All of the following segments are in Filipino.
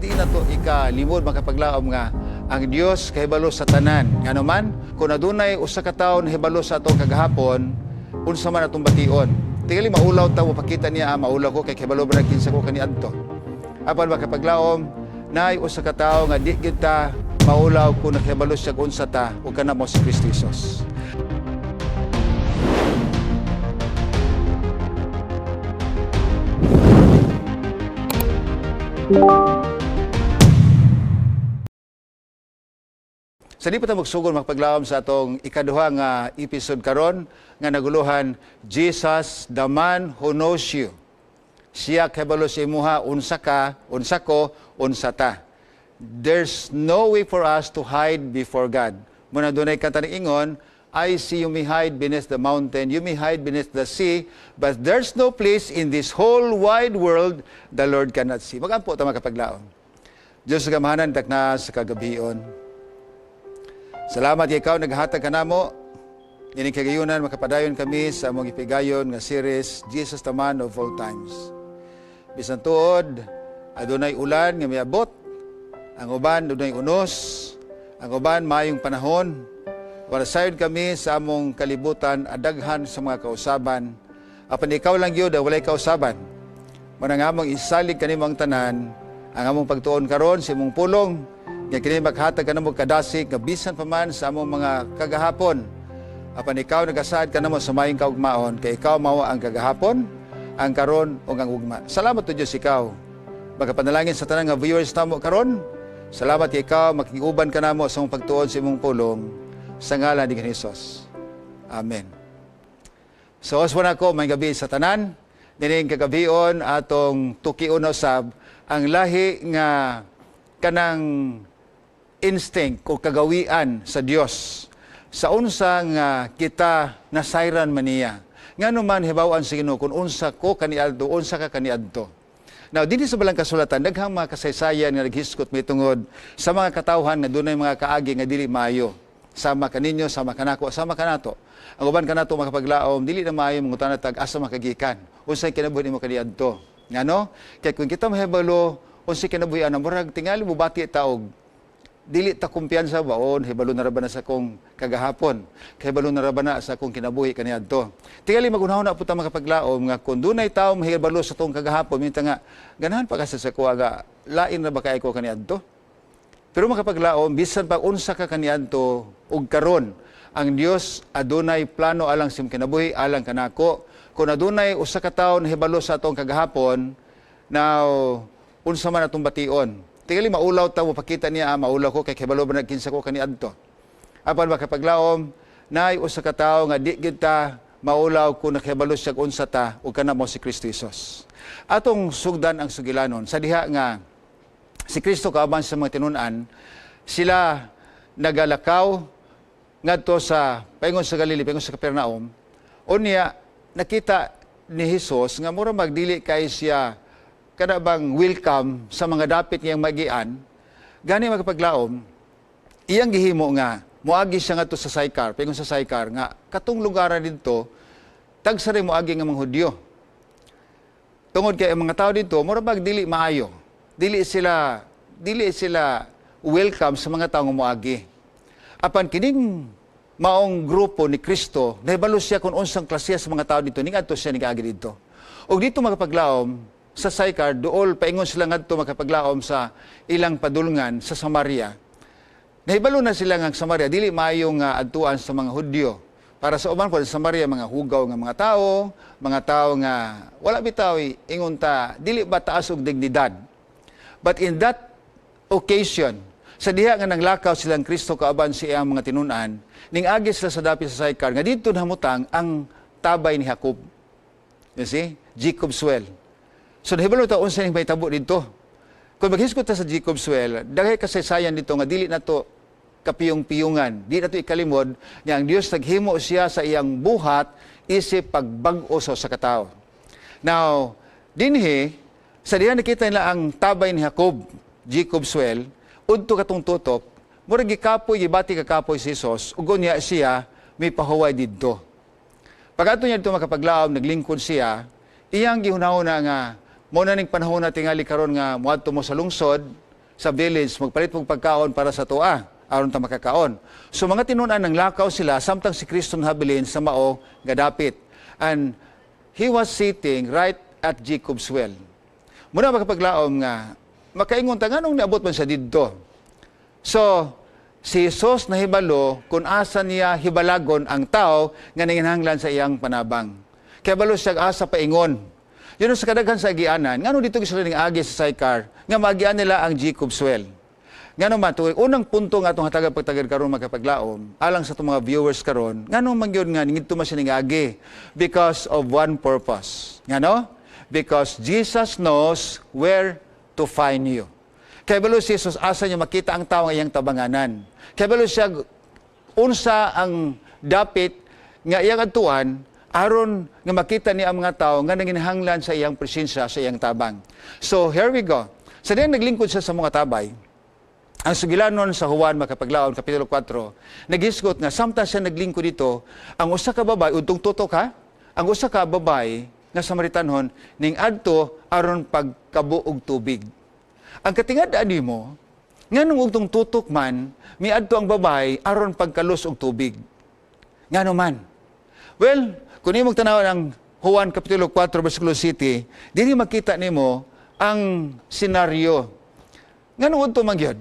Di na to ikalimod makapaglaom nga ang Dios kahibalo sa tanan. Ngano man kung adunay usa ka tawo nahibalo sa atong kagahapon, unsa man atong bation. Tingali maulaw ta mo pakita niya maulaw ko kay kahibalo ba kinsa ko kaniadto. Apan makapaglaom nay usa ka tawo nga di gyud ta maulaw kung nakahibalo siya unsa ta ug kana mo si Kristo Jesus. Sa di pa ta magsugod makapaglaom sa atong ikaduha nga episode karon nga naguluhan, Jesus the man who knows you. Siya kahibalo sa imuha unsa ka, unsa ko, unsa ta. There's no way for us to hide before God. Muna dunay kanta ni ingon, I see you may hide beneath the mountain, you may hide beneath the sea, but there's no place in this whole wide world the Lord cannot see. Magampo ta makapaglaom. Diyos sa gamahanan takna sa kagabion. Salamat ikaw naghatag kanamo. Nining kagayunan makapadayon kami sa among ipigayon nga series Jesus the Man of All Times. Bisan tuod adunay ulan nga miabot, ang uban adunay unos, ang uban maayong panahon. Para sayod kami sa among kalibutan adaghan sa mga kausaban. Apan ikaw lang gyud ang walay kausaban. Muna nga among isalig kanimo ang tanan, ang among pagtuon karon sa imong pulong. Nga kini maghatag ka na mo kadasig, nga bisan pa man sa among mga kagahapon. Apan ikaw nagasaad ka na mo sa mayong kaugmaon, kay ikaw mawa ang kagahapon, ang karon o ang ugma. Salamat to Diyos ikaw. Magkapanalangin sa tanan nga viewers namo karon. Salamat kay ikaw, makiuban ka na mo sa mong pagtuon sa imong pulong. Sa ngalan ni Jesus. Amen. So, oswan ako, may gabi sa tanan. Nining kagabion atong tukion usab ang lahi nga kanang instinct o kagawian sa Dios sa unsa nga kita nasayran man niya. Ngano man hibaw-an sa Ginoo kung unsa ko kaniadto, unsa ka kaniadto. Now, dinhi sa balang kasulatan daghang mga kasaysayan nga naghiskot mitungod sa mga katawhan nga dunay mga kaagi nga dili maayo. Sama kaninyo, sama kanako, sama kanato. Ang uban kanato makapaglaom dili na maayo mangutan tag asa makagikan. Unsay kinabuhi nimo kaniadto. Ngano? Kay kung kita mahibalo unsay kinabuhi-an murag tingali mo bati taog dili ta kumpiyansa baon hibalo na ra ba na sa kong kagahapon hibalo na ra ba na sa kong kinabuhi kaniadto. Tingali magunahon na puta makapaglaom nga kun dunay tawo mahibalo sa tong kagahapon minta nga ganahan pa kasi sa kuwa nga lain na ba kay ko kaniadto. Pero makapaglaom bisan pa unsa ka kaniadto ug karon ang Dios adunay plano alang sim kinabuhi alang kanako. Kung adunay usa ka tawo nahibalo sa atong kagahapon now unsa man atong bation. Tingali maulaw ta mo pakita niya maulaw ko kay kahibalo ba kinsa ko kaniadto. Apan makapaglaom nay usa ka tawo nga di gyud ta maulaw kung nakahibalo siya unsa ta ug kana mo si Kristo Jesus. Atong sugdan ang sugilanon sa diha nga si Kristo kauban sa mga tinunan sila nagalakaw ngadto sa paingon sa Galili, paingon sa Capernaum. Unya nakita ni Jesus nga mura magdili kay siya kada bang welcome sa mga dapit niyang magian. Gani magpaglaom iyang gihimo nga moagi siya ngadto sa Sychar, paingon sa Sychar nga katong lugaran didto tagsa rin moagi nga mga Hudyo. Tungod kay ang mga tao dito mura magdili maayo. Dili sila welcome sa mga taong moagi. Apan kining maong grupo ni Kristo, nahibalo siya kung unsang klase sa mga tao dito, nigadto siya nigaagi dito. Og dito makapaglaom sa Sychar, dool paingon sila ngadto makapaglaom sa ilang padulngan sa Samaria. Nahibalo na sila nga Samaria dili maayo nga adtuan sa mga Hudyo. Para sa uban po sa Samaria mga hugaw nga mga tao nga wala bitaw ingon ta dili ba taas og dignidad. But in that occasion, sa diha nga nanglakaw silang Kristo kaaban siya ang mga tinunan, ning agi sila sa dapit sa Sychar, nga dito namutang ang tabay ni Jacob. You see? Jacob's well. So nahibalo ta unsa ning mahitabo dito. Kung maghisgot ta sa Jacob's well, daghay kasaysayan dito nga dili nato kapiyong-piyungan, di nato ikalimod nga ang Dios naghimo siya sa iyang buhat isip pagbag-o sa katawo. Now, dinhi sa diha nakita nila ang tabay ni Jacob, Jacob's well, udto katong tutok, murag gikapoy gibati kakapoy si Jesus, ug unya siya may pahuway didto. Pag ato niya dito makapaglaom, naglingkod siya, iyang gihunahuna nga mo na ning panahon na tingali karon nga moadto mo sa lungsod, sa village magpalit og pagkaon para sa tuwa aron ta makakaon. So mga tinunan ng lakaw sila samtang si Kristo habilin sa mao nga dapit. And he was sitting right at Jacob's well. Muna makapaglaom nga makaingon ta nganong niabot man siya didto. So si Jesus nahibalo kung asa niya hibalagon ang tao nga nanginahanglan sa iyang panabang. Kaya balo siya asa paingon. Yun sa kadaghan sa agianan, ngano dito sila ning agi sa sidecar nga maagian nila ang Jacob's well. Ngano man tuig unang punto nga atong hatagan pagtagad karon magkapaglaom alang sa itong mga viewers karon ngano man gyud nga ningidto man siya ning agi because of one purpose. Ngano? Because Jesus knows where to find you. Kaya balo si Jesus asa niya makita ang tao nga iyang tabanganan. Kaya balo siya unsa ang dapit nga iyang adtuan aron nga makita niya ang mga tao nga nanginahanglan sa iyang presensya sa iyang tabang. So here we go. Sa diyan naglingkod siya sa mga tabay. Ang sugilanon sa Juan makapaglaon kapitulo 4 nagisgot nga samtang siya naglingkod dito ang usa ka babay udtong tutok ha ang usa ka babay nga Samaritanhon ning adto aron pagkabuog tubig. Ang katingad-an nimo nganong udtong tutok man miadto ang babay aron pagkalus og tubig. Ngano man? Well, kung imong tanaw ang Juan kapitulo 4 bersikulo 7 dili makita nimo ang senaryo. Nganong udto man gyud?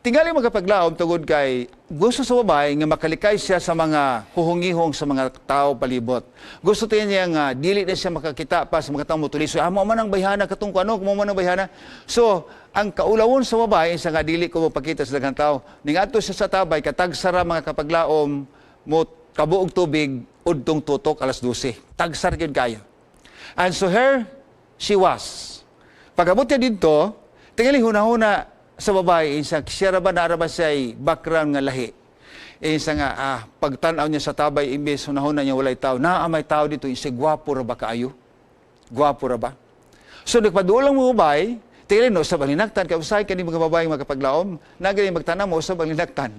Tingali magkapaglaom tungod kay gusto sa babay nga makalikay siya sa mga huhungihong sa mga tao palibot. Gusto tiyan niya nga dili na siya makakita pa sa mga taong mutulis. So, amo man ang bayhana katong kuno, mo man ang bayhana. So, ang kaulawon sa babay sa nga dili ko mapakita sa daghang tao. Ning adto siya sa tabay katagsara mga kapaglaom mo kabuog tubig udtong tutok alas 12. Tagsar gyud kayo. And so here she was. Pagabot niya didto, tingali hunahuna sa babae, siya ba naaraba siya ay background nga lahi. Isa nga, pagtanaw niya sa tabay, imbes hunahuna niya walay tao, may tao dito, isa gwapo ra ba kaayo? Gwapo ra ba? So, nagpadulang mo babae, tingin no, sa balinagtan, kaya usay ka ni mga babae magkapaglaom, nagani magtanam mo sa balinagtan.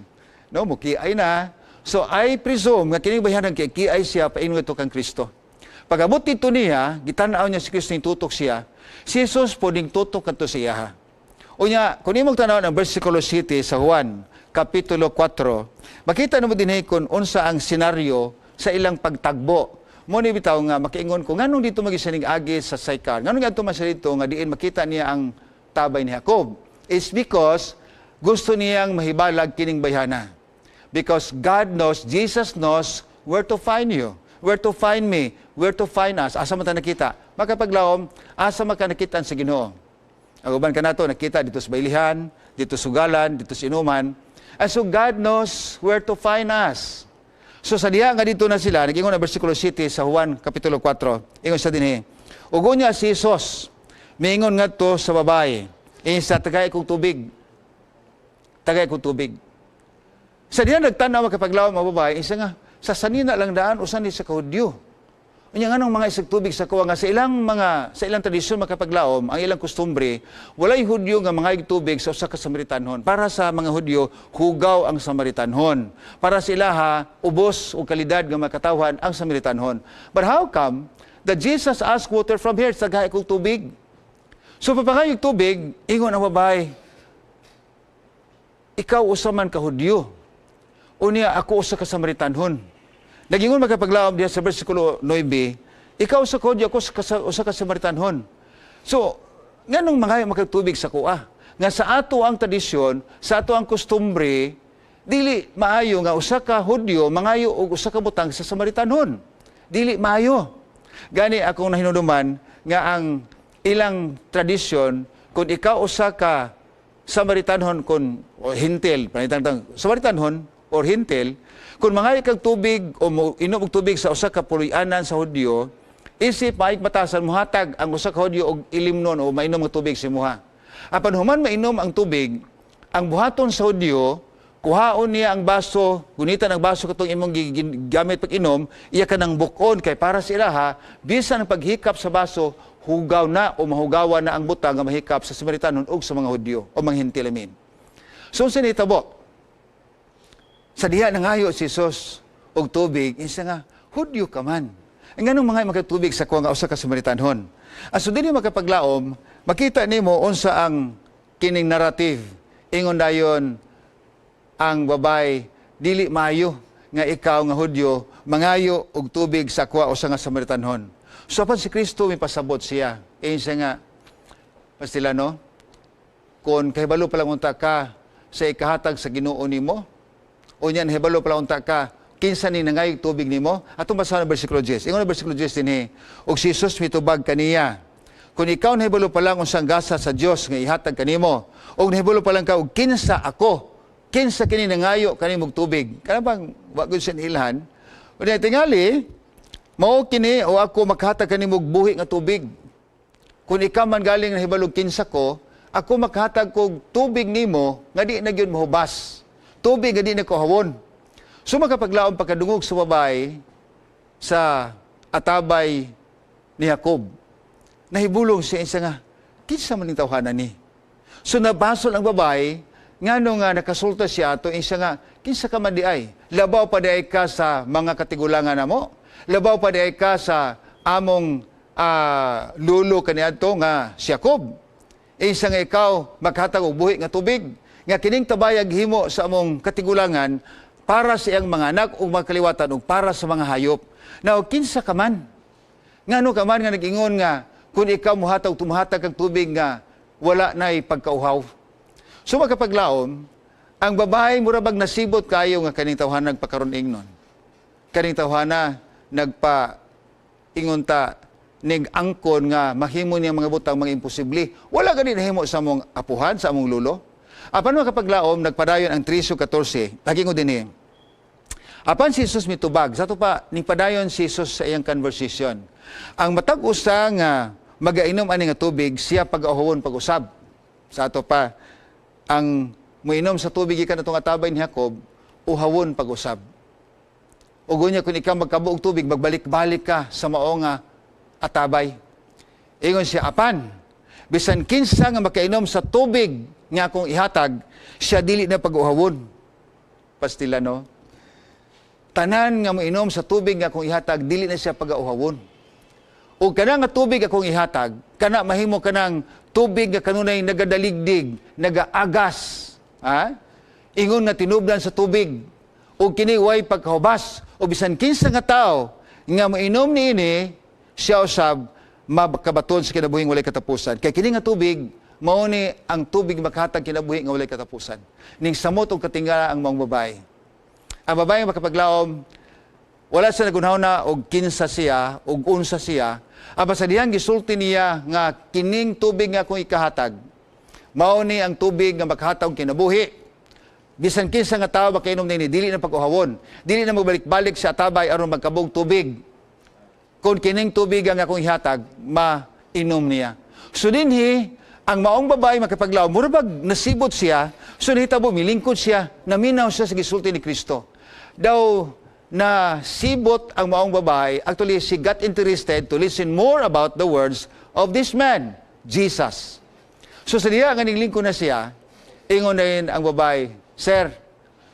No, mukiay na. So, I presume, nga kining bayanan kay kiay siya, paingon ito kang Kristo. Pag-abot dito niya, gitanaw niya si Kristo yung tutok siya, si Jesus po ding tutok kanto siya. Unya, kung imong tanaw ang versikulo 7 sa Juan, kapitulo 4, makita namo dinhi kung unsa ang senaryo sa ilang pagtagbo. Mo ni bitaw nga makiingon ko nganong dito magisaning agi sa sidecar. Nganong adto man siya dito nga diin makita niya ang tabay ni Jacob. It's because gusto niyang mahibalag kining bayhana. Because God knows, Jesus knows where to find you, where to find me, where to find us. Asa man ta nakita? Makapaglaom, asa man ka nakita sa Ginoo. Ang uban ka nato, nakita dito sa bailihan, dito sa sugalan, dito sa inuman. And so God knows where to find us. So sa diha nga dito na sila, nag-ingon na versikulo 7 sa Juan kapitulo 4, ingon sa dinhi. Ugo niya si Jesus, miingon nga to sa babae, sa tagay kong tubig. Tagay kong tubig. Sa diha nagtanaw kapaglaw mga babae, isa nga, sa sanina lang daan, usan ni sa kahudyo. Unya nganong mga isig tubig sa kuwa nga sa ilang tradisyon makapaglaom, ang ilang kustumbre, walay Hudyo nga mga tubig sa usa ka Samaritanhon. Para sa mga Hudyo, hugaw ang Samaritanhon. Para sa ilaha, ubos o kalidad nga makatawhan ang Samaritanhon. But how come that Jesus asked water from here sa gahay kong tubig? So papangayog tubig, ingon ang babae, ikaw usa man ka Hudyo. Unya ako usa ka Samaritanhon. Nagingon magkapaglaom diya sa versikulo 9, ikaw sa Hudyo, ako usa ka Samaritanhon. So, nganong mga makatubig sa kuha? Nga sa ato ang tradisyon, sa ato ang kustumbre, dili maayo nga usa ka Hudyo, mangayo og usa ka butang sa Samaritanhon. Dili maayo. Gani akong nahinuduman nga ang ilang tradisyon, kung ikaw usa ka Samaritanhon kun o hintil, Samaritanhon or hintil, kung mga kag tubig o inom og tubig sa usa ka puloy-anan sa Hudyo, isip maayong batasan muhatag ang usa ka Hudyo og ilimnon o mainom og tubig sa imuha. Apan human mainom ang tubig, ang buhaton sa Hudyo, kuhaon niya ang baso, gunitan ang baso katong imong gamit pag-inom, iya ka nang bukon kay para sa ilaha, bisan ang paghikap sa baso, hugaw na o mahugawan na ang butang nga mahikap sa Samaritanhon o sa mga Hudyo o mga hintil amin. So sa nitabo, sa diha nangayo si Jesus og tubig, isa nga, Hudyo ka man. Ang ganong mga magkatubig sa kuha nga usa ka Samaritanhon. Aso din yung makapaglaom, makita nimo unsa ang kining narrative. Ingon dayon ang babay, dili maayo nga ikaw nga Hudyo, mangayo og tubig sa akwa o sa nga Samaritanhon. So apan si Kristo may pasabot siya. Siya nga, Pastilano, kung kahibalo palang unta ka sa ikahatag sa Ginoo nimo, o niyan kahibalo palang unta ka, kinsa ni nangayog tubig nimo, atong basahan ang versikulo 10. Ingon ang versikulo 10 dinhi, og si Jesus mitubag kaniya, kung ikaw nahibalo palang unsang gasa sa Dios nga ihatag kanimo, og nahibalo palang ka og kinsa ako, kinsa kini nangayo kanimong tubig. Kana bang wa gyud sa ilhan? Unya tingali, mao kini o ako makahatag kanimong buhi nga tubig. Kung ikaw man galing nahibalog kinsa ko, ako makahatag kog tubig nimo nga di na gyud mahubas. Tubig nga di na kuhawon. So makapaglaom pagkadungog sa babay sa atabay ni Jacob. Nahibulong siya isa nga, kinsa man ning tawhanan ni? So nabasol ang babay, ngano nga nakasulta siya to isa nga, kinsa ka man di ay? Labaw pa di ay ka sa mga katigulangan namo? Labaw pa di ay ka sa among lulo kaniadto nga si Jacob? Isa nga ikaw maghatag og buhi nga tubig, nga kining tabayag himo sa among katigulangan para sa iyang mga anak ug mga kaliwatan ug para sa mga hayop. Now kinsa ka man? Ngano ka man nga nag-ingon nga kung ikaw muhatag kag tubig nga wala nay pagkauhaw. So makapaglaom, ang babae murabag nasibot kayo nga kaning tawhana nagpakaron ingnon. Kaning tawhana ingon ta nig angkon nga mahimo niya mga butang mga imposible. Wala gani nahimo sa among apuhan, sa among lulo. Apan makapaglaom nagpadayon ang 13:14. Pagingon dinhi. Apan si Jesus mitubag, sa to pa ning padayon si Jesus sa iyang conversation. Ang matag usa nga magainom ani nga tubig, siya pag-ahowon pag-usab. Sa ato pa ang muinom sa tubig ikan atong atabay ni Jacob, uhawon pag-usab. Ug unya kun ikaw magkabuog tubig, magbalik-balik ka sa mao nga atabay. Ingon siya, apan, bisan kinsa nga makainom sa tubig nga akong ihatag, siya dili na pag-uhawon. Pastilano, tanan nga moinom sa tubig nga akong ihatag, dili na siya pag-uhawon. O kana nga tubig akong ihatag, kana mahimo kanang tubig nga kanunay nagadaligdig, nagaagas. Ha? Ingon nga tinubdan sa tubig. O kini way pagkahubas. O bisan kinsa nga tao nga moinom niini, siya usab makabaton sa kinabuhing walay katapusan. Kay kini nga tubig, mao ni ang tubig makahatag kinabuhi nga walay katapusan. Ning samot og katingala ang mga babae. Ang babae makapaglaom, wala sa nagunhaw na og kinsa siya, og unsa siya, aba sa dihang gisulti niya nga kining tubig nga akong ikahatag, mao ni ang tubig nga makahatag kinabuhi. Bisan kinsa nga tawo makainom nini, dili na pag-uhawon, dili na magbalik-balik sa atabay aron magkabog tubig. Kung kining tubig ang akong ihatag, mainom niya. So dinhi, ang maong babae makapaglaom, murabag nasibot siya, so nahitabo, milingkod siya, naminaw siya sa gisulti ni Kristo. Daw na sibot ang maong babae, actually she got interested to listen more about the words of this man, Jesus. So sa diya, nga lingkod na siya, ingon na yun ang babae,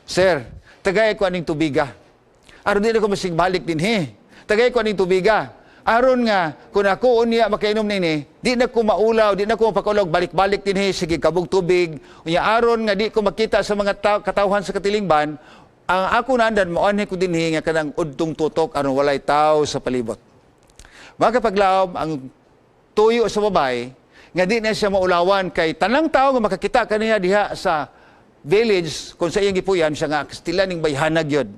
Sir, tagay ko aning tubiga. Aron din ako masigbalik din tagay ko aning tubiga. Aron nga, kung ako unya makainom nini, di na ko maulaw, di na ko mapakaulaw, balik-balik din sige kabog tubig. Unya aron nga di ko makita sa mga katawhan sa katilingban, ang ako nandan, maanhe ko din nga kanang udtong tutok, aron walay tao sa palibot. Makapaglaom, ang tuyo sa babae, nga di na siya maulawan kay tanang tao nga makakita kaniya diha sa village, kung sa iyang gipuyan, siya nga kastilaning bayhanag yun.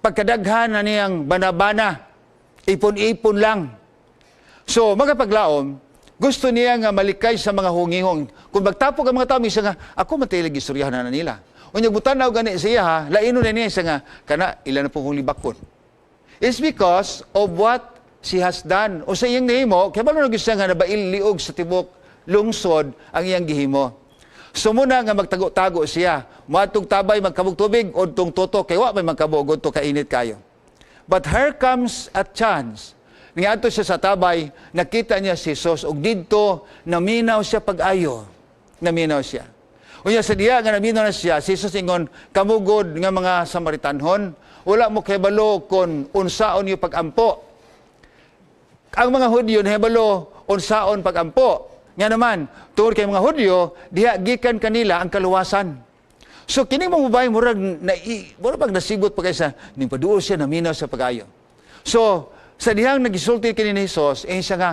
Pagkadaghan na niyang banabana, ipon-ipon lang. So, magapaglaom, gusto niya nga malikay sa mga hungihong. Kung magtapog ang mga tao, siya nga, ako matilig istoryahan na nila. Unyag butanaw gani siya ha, laino na niya siya nga, kana ilan na pong hulibakon. It's because of what she has done. O sa iyang nahimo, kaya ba nung siya nga nabailiog sa tibok lungsod ang iyang gihimo. So muna nga magtago-tago siya. Matong tabay magkabog tubig o tong toto kay wa may magkabog o to kainit kayo. But here comes a chance. Niadto siya sa tabay, nakita niya si Jesus ug didto naminaw siya pag-ayo. Naminaw siya. Unya sa diya nga naminaw na siya, si Jesus ingon, kamugod nga mga Samaritanhon, wala mo kahibalo kon unsaon yung pag-ampo. Ang mga Hudyo nahibalo unsaon pag-ampo. Nga naman, tungod kay mga Hudyo, diha gikan kanila ang kaluwasan. So kini mga babae murag murag nasibot pa kaysa ning paduol siya naminaw sa pagayo. So sa dihang nagisulti kini ni Hesus, siya nga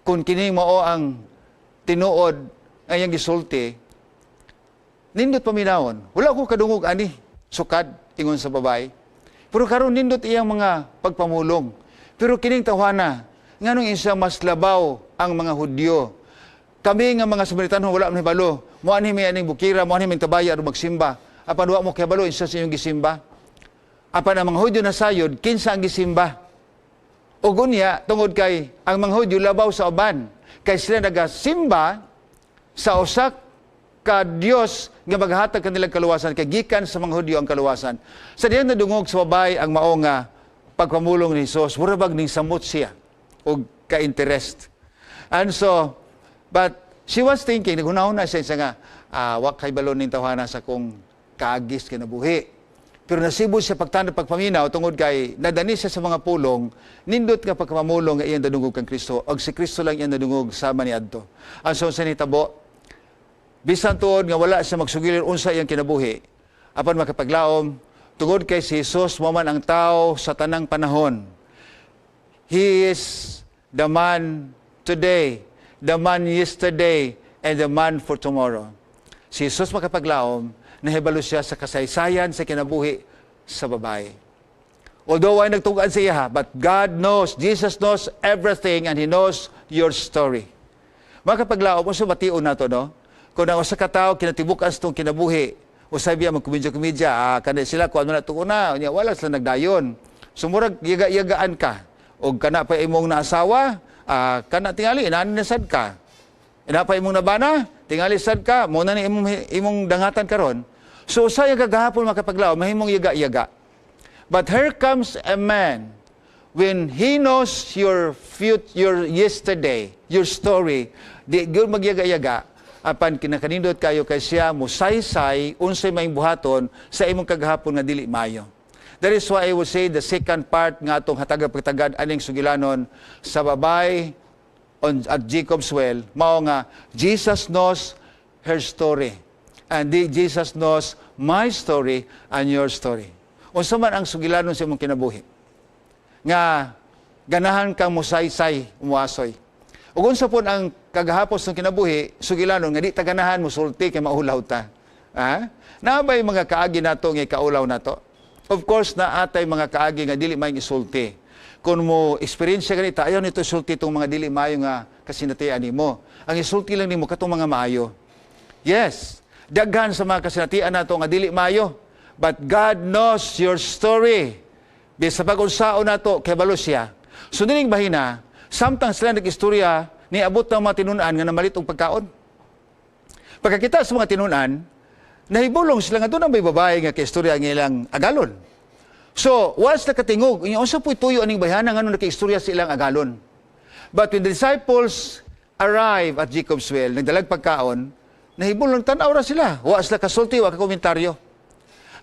kung kini mao ang tinuod ayang gisulti, nindot paminawon. Wala ko kadungog ani sukad ingon sa babae. Pero karon nindot iyang mga pagpamulong. Pero kining tawhana nganong isa mas labaw ang mga Hudyo. Kami nga mga Samaritano wala man hibalo. Mo ani may aning bukira, mo ani may tabaya aron magsimba. Apan wa mo kahibalo isa sa inyong gisimba. Apan ang mga Hudyo na sayod kinsa ang gisimba. Ug unya tungod kay ang mga Hudyo labaw sa uban kay sila nagasimba sa usak ka Dios nga maghatag kanilang kaluwasan kay gikan sa mga Hudyo ang kaluwasan. Sa diyan nadungog sa babay ang mao nga pagpamulong ni Hesus, murabag ning samot siya og ka-interest. And so, but she was thinking, naghunahuna siya nga, wak kay balon ning tawhana sa kong kaagis kinabuhi. Pero nasibo siya pagpaminaw tungod kay nadani siya sa mga pulong, nindot nga pagpamulong nga iyang nadungog kang Kristo, og si Kristo lang iyang nadungog sama ni adto. And so sa nitabo, bisan tuod nga wala siya magsugilir unsa iyang kinabuhi, apan makapaglaom, tungod kay si Jesus mo man ang tao sa tanang panahon. He is the man today, the man yesterday, and the man for tomorrow. Si Jesus makapaglaom, nahibalo siya sa kasaysayan sa kinabuhi sa babae. Although ay nagtugaan sa iya, but God knows, Jesus knows everything, and He knows your story. Makapaglaom, uso bation na to, no? Kung ang usa ka tawo kinatibukan sa itong kinabuhi, usay biya magkumidya-kumidya, kana sila, kuhan mo na ito na, wala sila nagdayon. Sumurag, yaga-yagaan ka. O kana pa imong naasawa, kana tingali, inanisad ka. Ina pa imong nabana, tingali sad ka, muna ni imong dangatan karon. So usay gagahapon makapaglaom, mahimong yaga-yaga. But here comes a man, when he knows your yesterday, your story, di gyud magyaga-yaga, apan kinakanindot kayo kay siya musaysay unsay maing buhaton sa imong kagahapon nga dili maayo. That is why I would say the second part nga atong hatagag-pagtagad aning sugilanon sa babay at Jacob's well, mao nga Jesus knows her story. And Jesus knows my story and your story. Unsa man ang sugilanon sa imong kinabuhi? Nga ganahan kang musaysay, umuasoy. Ug unsa pud ang kagahapos ng kinabuhi, sugilanon nga di ta ganahan musulti kay maulaw ta. Naabay mga kaagi nato nga kaulaw nato? Of course, naatay mga kaagi nga dili may isulti. Kung mo experience ganita, ayaw nito isulti itong mga dili maayo nga kasinatian nimo. Ang isulti lang nimo katong mga maayo. Yes, daghan sa mga kasinatian nato nga dili maayo. But God knows your story. Bisa pag-unsaon nato kay balo siya. So dining bahina, samtang sila nag-istorya ni abot ng mga tinunan nga namalit og pagkaon. Pagkakita sa mga tinunan, nahibulong sila nga doon ang may babae nga kaistorya ng ilang agalon. So, once nakatingog, unsa po'y tuyo aning bayhana nga nung nakaistorya sa ilang agalon. But when the disciples arrive at Jacob's well, nagdalag pagkaon, nahibulong tanaw ra sila. Wa sila kasulti, wa ka komentaryo.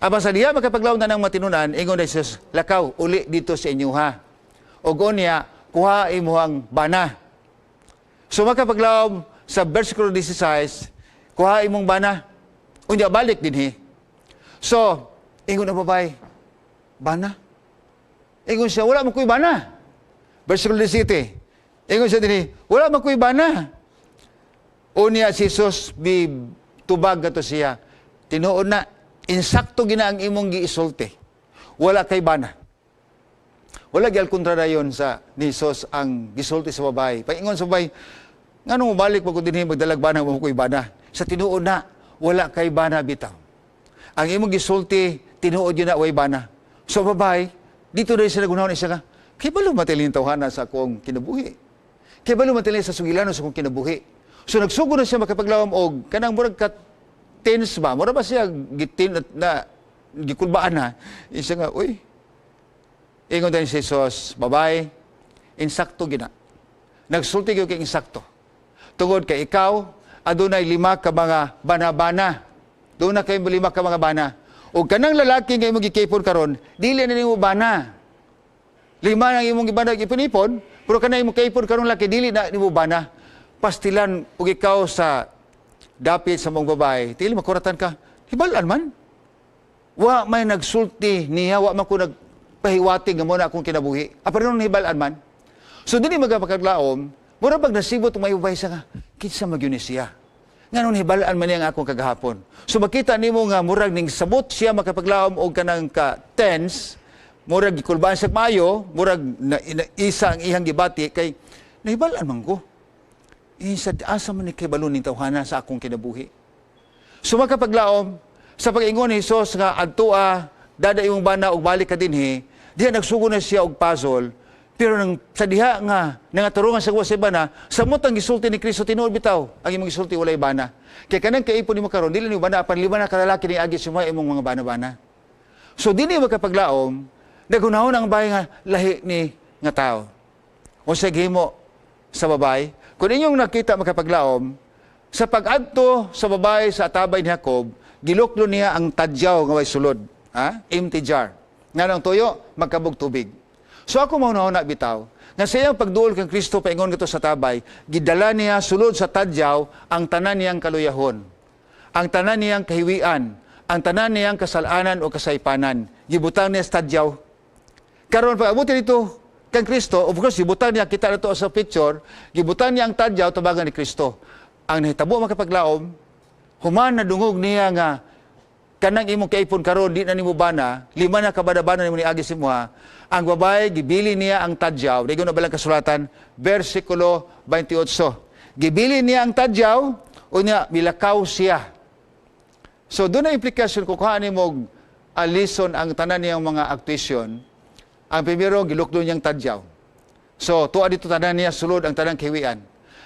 Aba sa diha makapaglaw na ng matinunan, ingon na Jesus, lakaw, uli dito sa inyo ha. O gonya, kuha imuhang bana. So makapaglaw sa versikulo 16, kuha imong bana. Unya balik din So, ingon na babay, bana? Ingon siya, wala man ko'y bana. Versikulo 17, ingon siya din wala man ko'y bana. Unya si Jesus, tubag gato siya, tinuod na, insakto gina ang imong giisulti. Wala kay bana. Wala gyal kontradayon sa ni Jesus ang gisulti sa babay. Paingon sa babay, ngano mo balik pag dinhi magdalag bana mo ko'y bana. Sa tinuod na, wala kay bana bitaw. Ang imong gisulti, tinuod yun na way bana. So babay, dito na siya nagunahon siya nga, kay balo matilin tawhana sa akong kinabuhi. Kay balo matilin sa sugilanon sa akong kinabuhi. So nagsugod na siya makapaglawom og kanang murag ka tense ba? Mura ba siya gitin na gikulbaan na? Siya nga, uy, ingon din si Jesus, babay, insakto gina. Nagsulti kayo kay insakto. Tungod kay ikaw, adunay 5 ka mga bana-bana. Doon na kayo 5 ka mga bana. O kanang lalaki nga imong gikipon karon, dili na nimo bana. 5 ang imong ibana gipunipon, Pero kanay mo kaipon karon laki dili na nimo bana. Pastilan ug ikaw sa dapit sa mong babae, dili makuratan ka. Hibalan man. Wa may nagsulti niya, wa man ko nagpahiwatig nga mo na akong kinabuhi. Aparo nung hibalan man. So dili magapakaglaom, mura pag nasibot may babae sa nga, kinsa magyuni siya. Nganon hibalaan man niya ang akong kagahapon. So makita nimo nga murag ning sabot siya makapaglaom og kanang ka tense, murag gikulbaan sa maayo, murag isa ang ihang gibati kay nahibalaan man ko. Isa asa man ni kay balon ning tawhana sa akong kinabuhi. So makapaglaom sa pag-ingon ni Hesus nga adtua dada imong bana og balik ka dinhi, diha nagsugo na siya og puzzle. Pero nang sa diha nga nangatarungan sa guwa sa bana, samot ang gisulti ni Kristo tinuod bitaw. Ang imong gisulti walay bana. Kay kanang kaipon nimo karon dili ni bana apan lima na kalalaki ni agi sumay imong mga bana-bana. So dinhi makapaglaom, nagunahon ang bahay nga lahi ni nga tao. O sa gihimo sa babay, kung inyong nakita makapaglaom, sa pag-adto sa babae sa atabay ni Jacob, giluklo niya ang tadyaw nga way sulod, empty jar. Nga nang tuyo, magkabog tubig. So ako mauna-una bitaw, nga sa iyang pagduol kang Kristo paingon kito sa tabay, gidala niya sulod sa tadyaw ang tanan niyang kaluyahon, ang tanan niyang kahiwian, ang tanan niyang kasalanan o kasaypanan. Gibutang niya sa tadyaw. Karon pag abutin dito kang Kristo, of course, gibutang niya, kita na ito sa picture, gibutang niya ang tadyaw tabagan ni Kristo. Ang nahitabo makapaglaom, human na dungog niya nga, kanang imong kaipon karon di na nimo bana, lima na kabada-bana nimo ni agi simuha. Ang babae gibili niya ang tadyaw. Digo na balang kasulatan, versikulo 28. Gibili niya ang tadyaw o niya milakaw siya. So doon na implikasyon kung kuhaan nimo alison ang tanan niyang mga actuation. Ang primero gilukdo niyang tadyaw. So tuwa dito tanan niya sulod ang tanang kahiwian.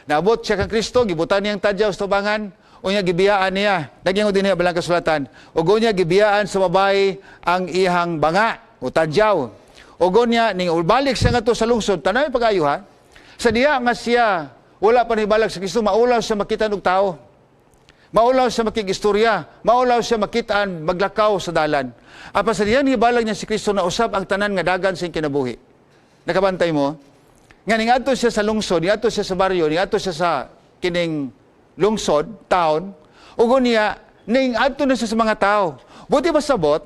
Naabot siya kang Kristo, gibutan niyang tadyaw sa tubangan, o niya gibiyaan niya. Nagyang din niya balang kasulatan. O niya gibiyaan sa babae ang ihang banga o tadyaw. O niya, ning ulbalik siya nga to sa lungsod, tanay pag-ayuha, sa diya nga siya, wala pa nibalag sa Kristo, maulaw siya makita ng tao. Maulaw siya makigistorya, maulaw siya makitaan, maglakaw sa dalan. Apa sa diya nibalag niya si Kristo na usab ang tanan nga dagan sa kinabuhi. Nakabantay mo? Nga ningadto siya sa lungsod, ningadto siya sa baryo, ningadto siya sa kining lungsod, town, ugo niya, ningadto na siya sa mga tao. Buti ba sabot,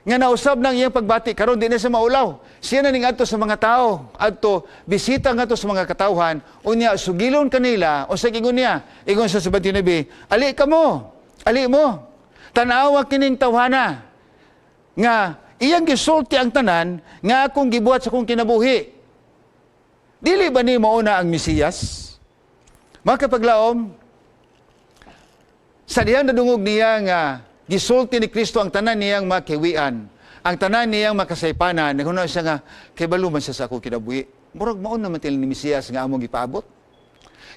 nga nausab ng iyang pagbati, karon di na siya maulaw. Siya na ningadto sa mga tao, adto bisita nga to sa mga katawhan, unya sugilon kanila, o sa ingon niya, ingon sa 29, ali ka mo, ali mo, tanawa kining tawhana, nga iyang gisulti ang tanan, nga akong gibuhat sa akong kinabuhi. Dili ba ni mauna ang Mesiyas? Makapaglaom, sa diyang nadungog niya nga, gisulti ni Kristo ang tanan niyang makiwian, ang tanan niyang makasaypanan, naghunaw siya nga, kay baluman siya sa akong kinabuhi. Murag maon naman til ni Mesiyas nga among ipaabot.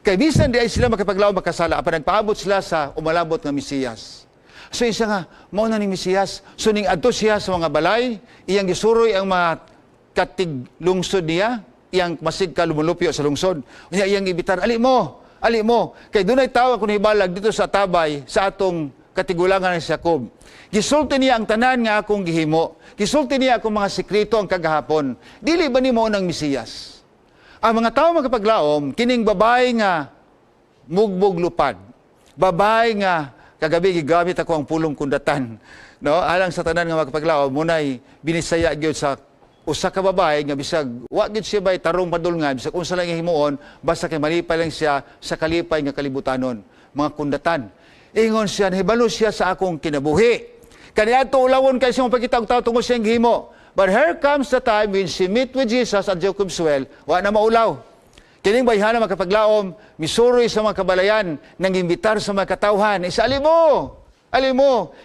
Kay bisan di ay sila makapaglaom makasala, apan nagpaabot sila sa umalabot nga Mesiyas. So isa nga, mauna ni Mesiyas, so ning adto siya sa mga balay, iyang gisuroy ang mga katig lungsod niya, iyang masig ka lumulupyo sa lungsod. Iyang ibitar, ali mo, kay dunay tawa kung hibalag dito sa tabay, sa atong katigulangan ni Jacob. Gisulti niya ang tanan nga akong gihimo. Gisulti niya akong mga sekreto ang kagahapon. Dili ba ni mo ng Mesiyas? Ang mga tao magkapaglaom, kining babae nga mugbog lupad. Babae nga kagabi gigamit ako ang pulong kundatan. No, alang sa tanan nga magkapaglaom, munay binisaya gyud sa usa ka babae nga bisag wa gid siya bay tarong padulngan, bisag unsa lang himuon, basta kay malipay lang siya sa kalipay nga kalibutanon, mga kundatan. Ingon siya, hibalo siya sa akong kinabuhi. Kaniadto ulawon kay siya mapakita og tao tungod siyang gihimo. But here comes the time when she meet with Jesus at Jacob's well, wa na maulaw. Kining bayhana makapaglaom, misuroy sa mga kabalayan, nang imbitar sa mga katawhan, isali mo,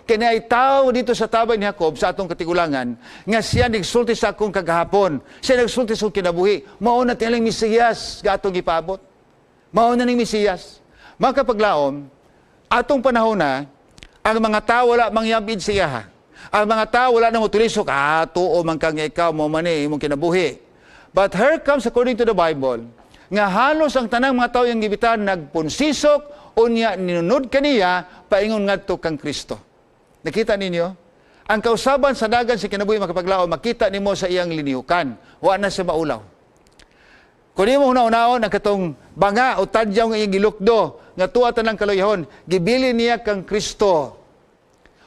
kini ay tao dito sa tabay ni Jacob, sa atong katigulangan, nga siya nagsulti sa akong kagahapon, siya nagsulti sa akong kinabuhi, mauna tining Mesiyas, nga atong ipaabot. Mauna ning Mesiyas. Makapaglaom, atong panahon na, ang mga tao wala mangyambid siya. Ang mga tao wala nang utulisok, tuo man kang ikaw, mo man imong kinabuhi. But here comes, according to the Bible, nga halos ang tanang mga tao yung gibitan, nagpunsisok, unya ninunod kaniya, paingon ngadto kang Kristo. Nakita ninyo? Ang kausaban sa dagan sa kinabuhi makapaglaom, makita nimo sa iyang linihukan. Wa na siya maulaw. Kung di mo hunaw-hunaon ang katong banga o tadyaw nga iyang gilukdo, nga tuwatan ng kaluyahon, gibili niya kang Kristo.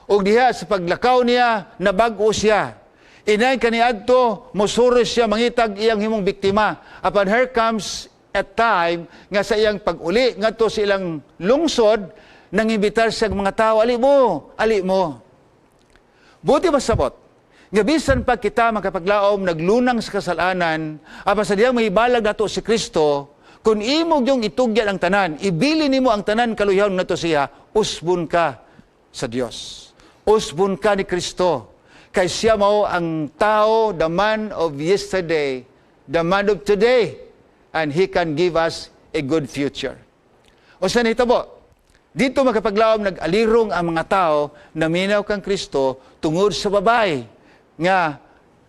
O diha sa paglakaw niya, nabag-o siya. Inay kaniadto, mosuro siya, mangitag iyang himong biktima. Upon her comes a time nga sa iyang pag-uli, nga to sa ilang lungsod, nangibitar siya mga tao, ali mo. Buti masabot, nga bisan pa kita makapaglaom, naglunang sa kasalanan, apan sa diyang mahibalag nato si Kristo, kung imog yung itugyan ang tanan, ibili nimo ang tanan kaluyahon nato siya, usbon ka sa Dios. Usbon ka ni Kristo. Kay siya mao ang tao, the man of yesterday, the man of today, and He can give us a good future. O sa nitabo, dito makapaglaom nag-alirong ang mga tao na minaw kang Kristo tungod sa babae nga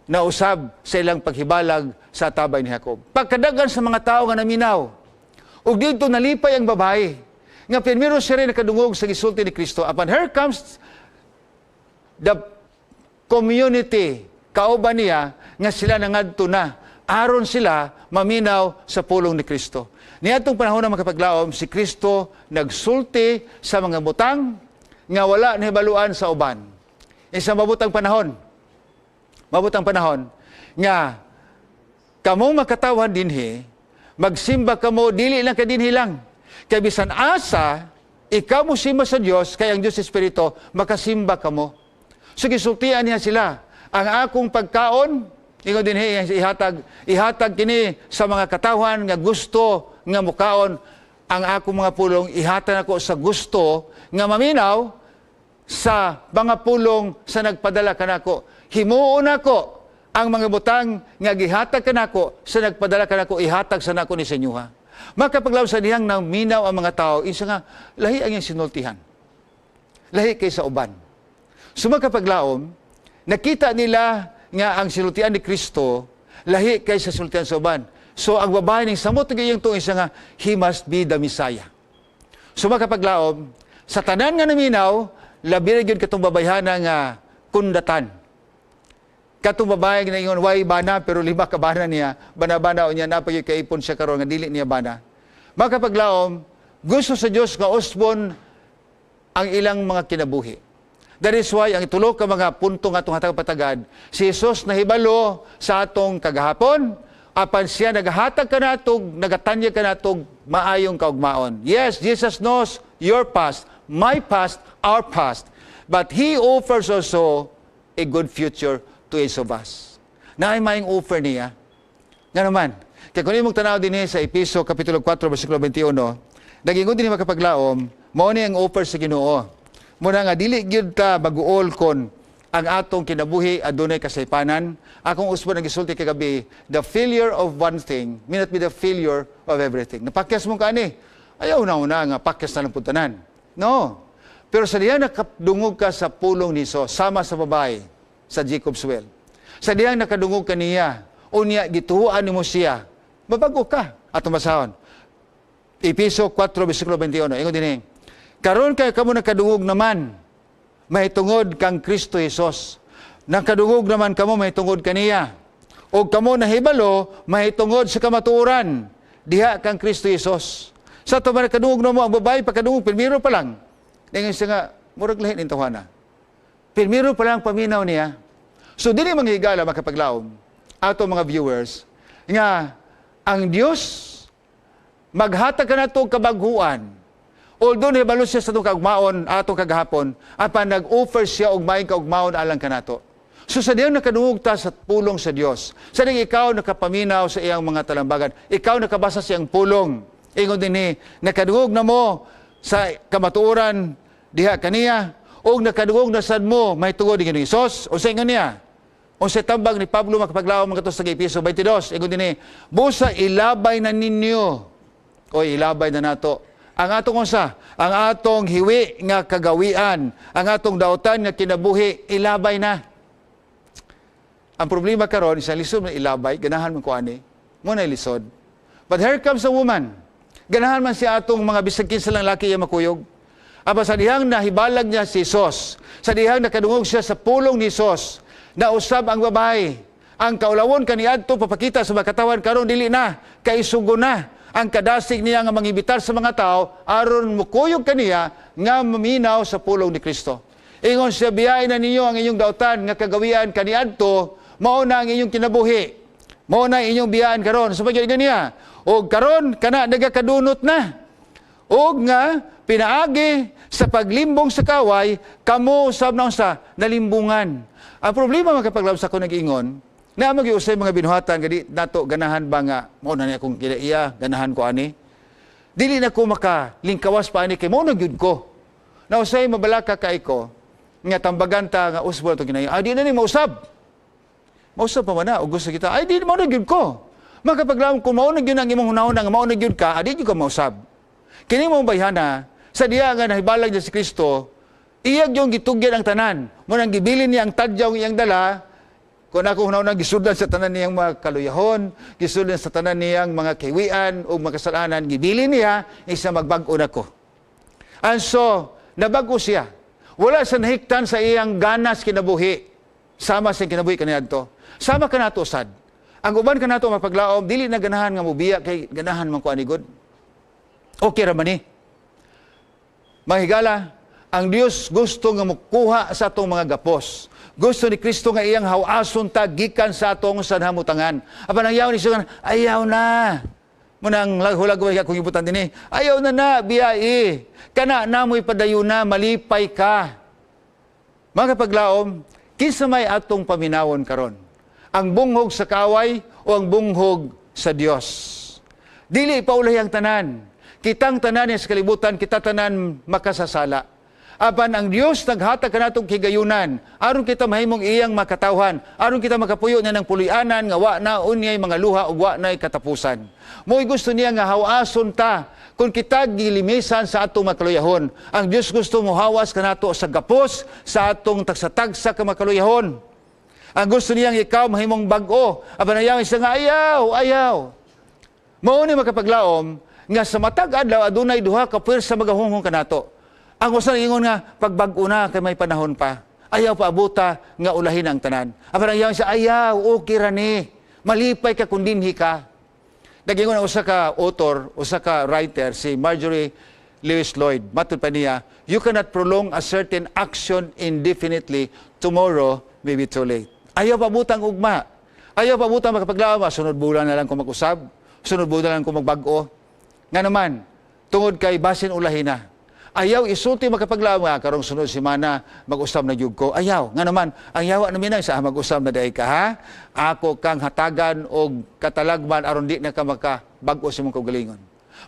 nausab sa ilang paghibalag sa tabay ni Jacob. Pagkadagan sa mga tao nga naminaw, ug dito nalipay ang babae, nga pinmiro siya rin nakadungog sa gisulti ni Kristo. Upon her comes the community, kauban niya, nga sila nangadto na, aron sila maminaw sa pulong ni Kristo. Niadtong panahon na makapaglaom, si Kristo nagsulti sa mga butang nga wala nahibaluan sa uban. Isang mabutang panahon nga kamong makatawan dinhi, magsimba kamo dili lang kadinhi lang. Kay bisan asa ikaw mo simba sa Dios, kay ang Dios Espiritu makasimba kamo. So gisultian niya sila, ang akong pagkaon ingon dinhi ihatag kini sa mga katawan nga gusto nga mukaon, ang akong mga pulong ihatag nako sa gusto nga maminaw sa mga pulong sa nagpadala kanako. Himuon nako ang mga butang nga gihatag kanako sa nagpadala kanako, ihatag sa nako ni Senyuha. Makapaglaw sa dihang nang minaw ang mga tao, isa nga lahi ang iyang sinultihan. Lahi kay sa uban. So makapaglaom, nakita nila nga ang sinultihan ni Kristo lahi kay sa sinultihan sa uban. So ang babae ning samot gayong tuong isa nga, he must be the Messiah. So makapaglaom, sa tanan nga naminaw, labi na yun katong babayhana nga kundatan. Katong babae nga ingon, way bana, pero lima ka bana niya, bana-bana o niya, napagay kaipon siya karon nga dili niya bana. Makapaglaom, gusto sa Dios nga usbon ang ilang mga kinabuhi. That is why, ang itulo ka mga punto nga itong hatag patagad, si Jesus nahibalo sa atong kagahapon, apan siya naghatag ka natog, nagatanya ka natog, maayong kaugmaon. Yes, Jesus knows your past, my past, our past. But He offers also a good future to each of us. Naay maayong offer niya. Nga naman, kaya kung imong tanaw din sa Episo, Kapitulo 4, versikulo 21, nagingon din makapaglaom, mao ni ang offer sa Ginoo. Muna nga, dili gyud ta baguol kon ang atong kinabuhi adunay kasaypanan. Akong usbon ang gisulti kagabi, the failure of one thing may not be the failure of everything. Napakyas mo ka ani, ayaw na nga pakyas na lang puntanan. No. Pero sa diyan nakadungog ka sa pulong ni Jesus, sama sa babae, sa Jacob's well. Sa diyan nakadungog ka niya, unya gituhuan nimo siya, mabago ka. Atong basahon. Episo 4, versikulo 21. Ingon dinhi, karon kay kamo nakadungog naman, mahitungod kang Kristo Jesus. Nakadungog naman kamo, mahitungod kaniya. O kamo nahibalo, mahitungod sa kamatuoran, diha kang Kristo Jesus. Sa ito nakadungog na mo, ang babae pagkadungog, pilmiro pa lang. Ngayon siya nga, murag lahin ng tawana. Pilmiro pa lang paminaw niya. So, dili manghigala makapaglaom, ato mga viewers, nga ang Diyos maghatag ka na itong kabaghuan. Although nahibalo siya sa itong kaugmaon, atong kagahapon, apan nag-offer siya og maayong kaugmaon alang kanato. So sa diyang nakadungog ta sa pulong sa Dios. Sa diyang ikaw nakapaminaw sa iyang mga talambagan. Ikaw nakabasa sa iyang pulong. Ingon din nakadungog na mo sa kamatuoran diha kaniya, o nakadungog na sad mo may tungod ni Hesus. O sa ingon niya, o sa tambag ni Pablo makapaglaom mga sa Episo 22, ingon din busa ilabay na ninyo, o ilabay na nato ang atong unsa, ang atong hiwi nga kagawian, ang atong dautan nga kinabuhi, ilabay na. Ang problema karon isang lisod na ilabay, ganahan man ko ani, muna ilisod. But here comes a woman. Ganahan man siya atong mga bisag kinsa lang laki iya makuyog. Aba sa dihang nahibalag niya si Jesus, sa dihang nakadungog siya sa pulong ni Jesus, nausab ang babae, Ang kaulawon kaniadto papakita sa makatawan karon dili na kay sugo na ang kadasig niya nga mangibitar sa mga tao aron mukuyog kaniya nga maminaw sa pulong ni Kristo. Ingon siya, biyain na ninyo ang inyong dautan nga kagawian kaniadto, mao na ang inyong kinabuhi. Mao na ang inyong biyaan karon. So pagyan niya, og karon kana nagakadunot na. Og nga pinaagi sa paglimbong sa kaway, kamo usab na sa nalimbungan. Ang problema magkapaglabas ako nag-ingon, na mag-iusay mga binuhatan, gadi nato ganahan ba nga, mo na niya kung kinaiya, ganahan ko ani. Dili na ko makalingkawas pa ani, kay mo nagyud ko. Na usay mabalaka kay ko, nga tambagan ta nga usbol ito kinaiya, di na ni mausab. Mausab pa man na, o gusto kita, di mo nagyud ko. Magkapaglaom, kung maunag yun ang imong hunahon nga maunag yun ka, di yun ka mausab. Kini mong bayhana, sa diya nga nahibalag niya si Kristo, iyag yung gitugyan ang tanan. Munang gibilin niya ang tadyaw iyang dala, kung ako hunahon gisudlan sa tanan niyang mga kaluyahon, gisudlan sa tanan niyang mga kiwian o mga kasalanan, gibilin niya, isa magbag-o na ko. And so, nabago siya. Wala sa nahiktan sa iyang ganas kinabuhi. Sama sa kinabuhi kaniadto. Sama ka nato sad. Ang uban ka nato mapaglaom, dili na ganahan nga mubiya kay ganahan man ko anigod. Okay ra man ni. Mahigala, ang Dios gusto nga mukuha sa atong mga gapos. Gusto ni Kristo nga iyang hawason ta gikan sa atong sanhamutangan. Apan ang yaw ni siya, ayaw na. Munang laghulagway kung ibutan din ayaw na biyai. Kana namoy padayuna, malipay ka. Mga paglaom, kinsa may atong paminawon karon? Ang bunghog sa kaway o ang bunghog sa Dios? Dili paulay ang tanan. Kitang tanan sa kalibutan, kita tanan makasasala. Apan ang Dios naghatag kanatong higayunan, aron kita mahimong iyang makatawhan, aron kita makapuyo niya ng pulianan nga wa na unyay mga luha ug wa nay katapusan. Mo'y gusto niya nga hawason ta kung kita gilimisan sa atong makaluyahon. Ang Dios gusto mo hawas kanato sa gapos sa atong tagsa-tagsa ka makaluyahon. Ang gusto niya nga ikaw mahimong bag-o. Apan ayaw siya nga ayaw. Mao ni makapaglaom nga sa matag adlaw adunay duha ka pwersa magahunghong kanato. Ang usan ingon nga, pagbag-o na kay may panahon pa. Ayaw pa abuta nga ulahin ang tanan. Apan ayaw siya, okay ra ni. Malipay ka kung dinhi ka. Nagingon ang usa ka author, usa ka writer, si Marjorie Lewis Lloyd. Matod pa niya, you cannot prolong a certain action indefinitely. Tomorrow may be too late. Ayaw pa abutang ugma. Ayaw pa abutang makapaglawa. Sunod bulan na lang kung mag-usab. Sunod bulan na lang kung magbago. Nga naman, tungod kay basin ulahin na. Ayaw isulti makapaglawa karong sunod semana mag-usab na jud ko. Ayaw nga naman ang yawa na minay sa mag-usab na day ka ha. Ako kang hatagan og katalagman aron di na ka makabag-o sa imong kaugalingon.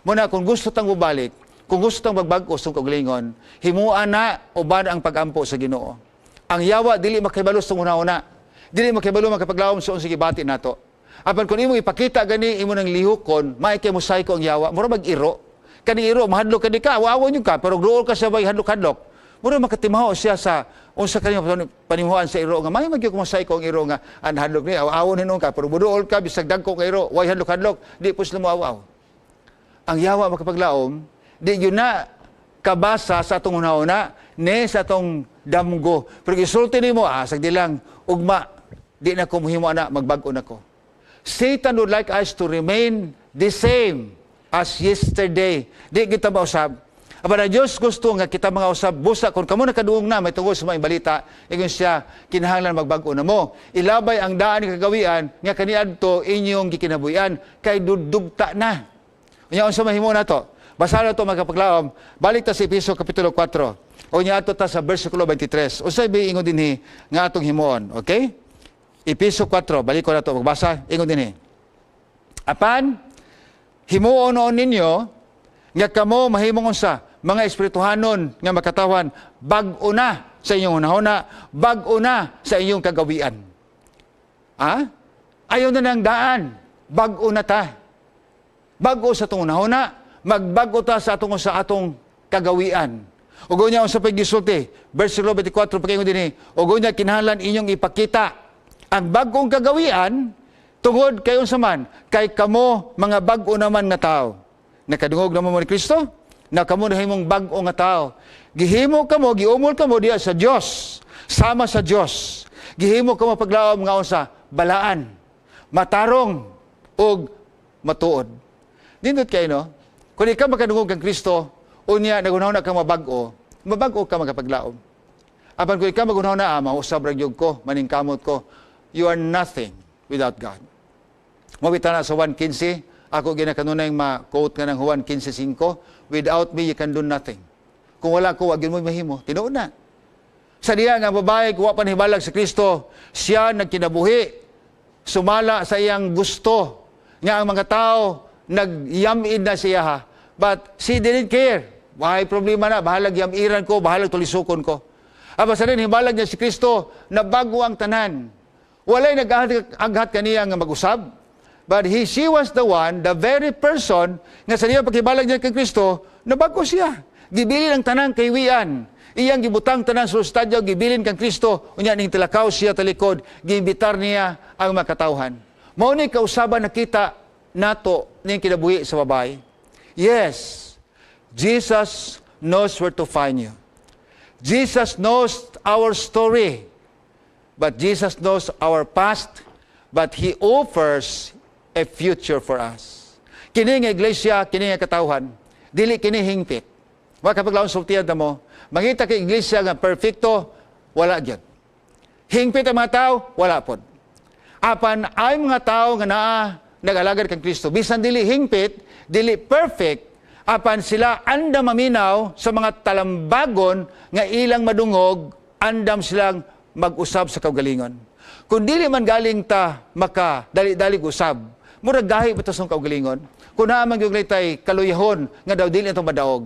Muna kung gusto tang mubalik, kung gusto tang magbag-o sa kaugalingon, himuan na uban ang pagampo sa Ginoo. Ang yawa dili makahibalo sa una-una. Dili makahibalo makapaglawom sa unsig gibati nato. Apan kun imo ipakita gani imo nang lihokon, may kay musay ko ang yawa, mura mag-iro. Kani iro mahadlok kadi ka, waawon yung ka, pero duol ka siya bay hadlok-hadlok. Mura makatimaho siya sa unsa kani panimuan sa iro nga may magyo kumasay ko ang iro nga an hadlok ni awon hinon ka, pero buduol ka bisag dagko ka iro, way hadlok-hadlok, di pus mo awaw. Ang yawa makapaglaom, di yun na kabasa sa atong una-una, ne sa atong damgo. Pero isulti nimo sag di lang ugma, di na ko muhimo ana magbag-o nako. Satan would like us to remain the same as yesterday. Di kita mausab. Aba na Diyos gusto nga kita mga usab busa kung kamo nakaduong na may tungkol sa mga balita, ingon siya kinahanglan magbago na mo. Ilabay ang daan ni kagawian nga kaniadto inyong gikinabuhian kay dudugta na. Unya unsa mahimo nato? Basa na to magkapaglaom. Balik ta sa Efeso kapitulo 4. Unya ato ta sa bersikulo 23. Unsay ingon dinhi nga atong himuon, okay? Efeso 4, balik ko na to magbasa, ingon dinhi. Apan himuon ninyo nga kamo mahimong unsa mga espirituhanon nga makatawan bag-o na sa inyong hunahuna, bag-o na sa inyong kagawian. Ayaw na ng daan, bag-o na ta. Bag-o sa itong hunahuna, magbago ta sa atong kagawian. Ugo niya unsa pay gisulti, versikulo 24 pagkingon dinhi, ugo niya kinahanglan inyong ipakita ang bagong kagawian tungod kay unsa man kay kamo mga bag-o naman nga tao. Nakadungog naman mo ni Kristo, na kamo nahimong bag-o nga tao. Gihimo giumol kamo diya sa Dios, sama sa Dios. Gihimo kamo paglaom nga unsa balaan, matarong, o matuod. Nindot kayo, no? Kung ikaw makadungog kang Kristo, unya, nagunaw na kang mabago ka magkapaglaom. Apan kung ikaw magunaw na mausab rag yug ko, maningkamot ko, you are nothing without God. Mabita na sa 1:15, ako ginakanunay ma-quote ka ng Juan 15:5, without me, you can do nothing. Kung wala ko, wag yun mo mahimo. Tinuod na. Sa diya nga babae, kuha pa hibalag sa Kristo, siya nagkinabuhi, sumala sa iyang gusto, nga ang mga tao, nagyamid na siya ha. But she didn't care. Why problema na, bahalag yamiran ko, bahalag tulisukon ko. Aba sa rin, hibalag niya si Kristo, na bago ang tanan. Walay nag-aghat kaniya nga mag-usab. But she was the one, the very person, nga sa niya paghibalag niya kay Kristo, na bago siya. Gibilin ang tanan kay Wian. Iyang gibutang tanan sa estadyo, gibilin kang Kristo, unya ning tilakaw siya talikod, giimbitar niya ang makatawhan. Mao ni kausaban nakita nato ning kinabuhi sa babae. Yes, Jesus knows where to find you. Jesus knows our story. But Jesus knows our past, but He offers a future for us. Kini nga iglesia, kini nga katawhan, dili kini hingpit. Wa kapag laon sultihan ta mo, mangita kay iglesia nga perfecto, wala gyud. Hingpit ang mga tao, wala pod. Apan ay mga tao nga naa nag-alagad kang Kristo, bisan dili hingpit, dili perfect, apan sila andam maminaw sa mga talambagon nga ilang madungog, andam silang mag-usab sa kaugalingon. Kung dili man galing ta maka dali-dalig usab, murag gahi ba sa kaugalingon? Kung naamang yung tay kaluyahon nga daw dili itong madaog,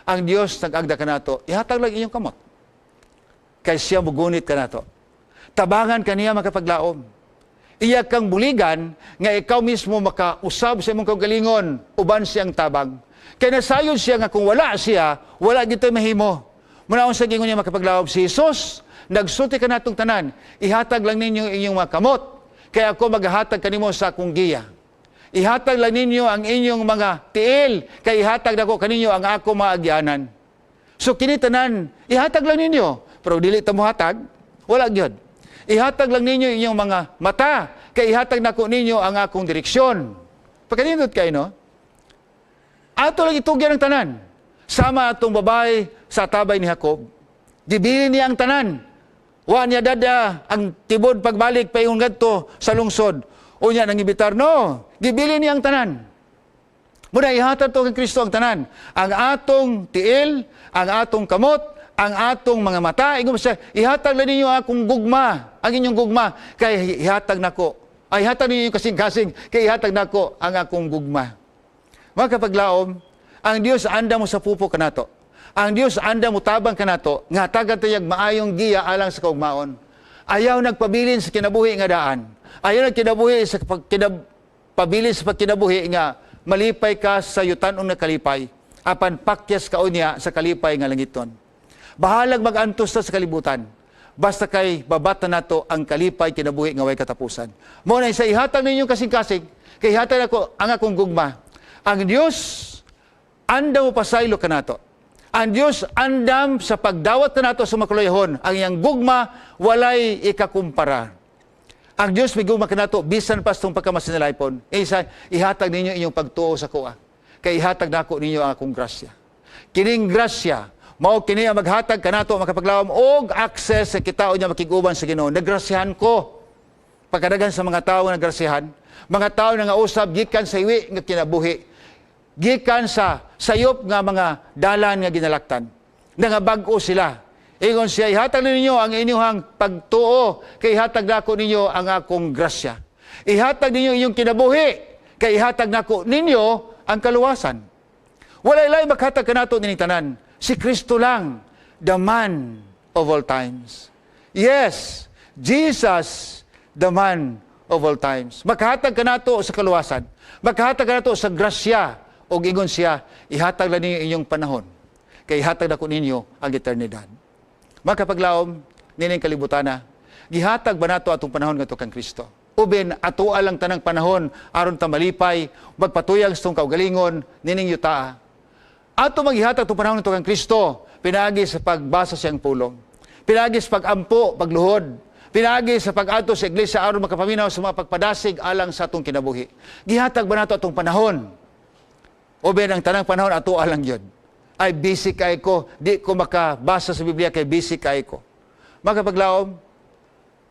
ang Dios nag-agda ka nato, ihatag lang inyong kamot. Kay siya mugunit ka nato. Tabangan kaniya makapaglaom. Iya kang buligan nga ikaw mismo makausab sa imong kaugalingon, uban siyang tabang. Kaya nasayod siya nga kung wala siya, wala dito mahimo. Muna sa gingon niya makapaglaom si Jesus, nagsulti ka natong tanan, ihatag lang ninyo inyong mga kamot, kaya ako maghahatag kanimo sa akong giya. Ihatag lang ninyo ang inyong mga tiil, kaya ihatag nako kaninyo ang ako maagyanan. So kini tanan, ihatag lang ninyo, pero dili ta mo hatag, wala gyud. Ihatag lang ninyo inyong mga mata, kaya ihatag nako ninyo ang akong direksyon. Pagkanindot kayo, no? Ato lang itugyan ang tanan. Sama atong babae sa tabay ni Jacob. Gibilin niya ang tanan. Wa niya dada ang tibod pagbalik paingon ngadto sa lungsod. O niya nang ibitar, no. Gibilin niya ang tanan. Muna ihatag to kay Kristo ang tanan. Ang atong tiil, ang atong kamot, ang atong mga mata, ihatag lang ninyo akong gugma, ang inyong gugma, kay ihatag nako. Ay, ihatag ninyo kasing-kasing, kay ihatag nako ang akong gugma. Mga kapaglaom, ang Dios anda mo sa pupo kanato. Ang Dios anda mo tabang kanato, nga tagan tayag maayong giya alang sa kaugmaon. Ayaw nagpabilin sa kinabuhi nga daan. Ayaw nagkinabuhi sa pabilin sa pagkinabuhi nga malipay ka sa yutan na kalipay. Apan pakyas ka unya sa kalipay nga langiton. Bahalag mag-antos sa kalibutan. Basta kay babata nato ang kalipay kinabuhi nga way katapusan. Mo na sa ihatag ninyo kasing-kasing, kay ihatag ako ang akong gugma. Ang Dios andam mo pasaylo kanato. Ang Dios andam sa pagdawat kanato sa makuluyahon. Ang iyang gugma walay ikakumpara. Ang Dios may gugma kanato bisan pa tong pagkamasinalaipon. Isa ihatag ninyo inyong pagtuo sa kuha. Kay ihatag nako ninyo ang akong grasya. Kining grasya mao kini ang maghatag kanato makapaglawom og access sa kitao niya makiguban sa Ginoo. Nagrasyahan ko. Pagkadagan sa mga tao nga nagrasyahan, mga tao nga usab gikan sa iwi nga kinabuhi, gikan sa sayop nga mga dalan nga ginalaktan. Nga bag-o sila. Ingon siya, ihatag ninyo ang inyong pagtuo, kay ihatag nako ninyo ang akong grasya. Ihatag ninyo inyong kinabuhi, kay ihatag nako ninyo ang kaluwasan. Walay lain maghatag kanato ning tanan. Si Kristo lang, the man of all times. Yes, Jesus, the man of all times. Maghatag ka nato sa kaluwasan. Maghatag ka nato sa grasya. O ingon siya, ihatag lang ninyo inyong panahon. Kaya ihatag na ko ninyo ang eternidad. Magkapaglaom, nining kalibutana, gihatag ba nato atong panahon nga to kang Kristo? Uben, ato alang tanang panahon, aron ta malipay, magpatuyang sa itong kaugalingon, nining yutaa. Ato maghihatag itong panahon nito kang Kristo, pinagi sa pagbasa siyang pulong. Pinagi sa pagampo, pagluhod. Pinaagi sa pag-ato sa iglesia aron makapaminaw sa mga pagpadasig alang sa atong kinabuhi. Gihatag ba nato atong panahon? O ben ang tanang panahon ato alang yun? Ay busy kay ko, di ko makabasa sa Biblia kay busy kay ko. Magkapaglaom,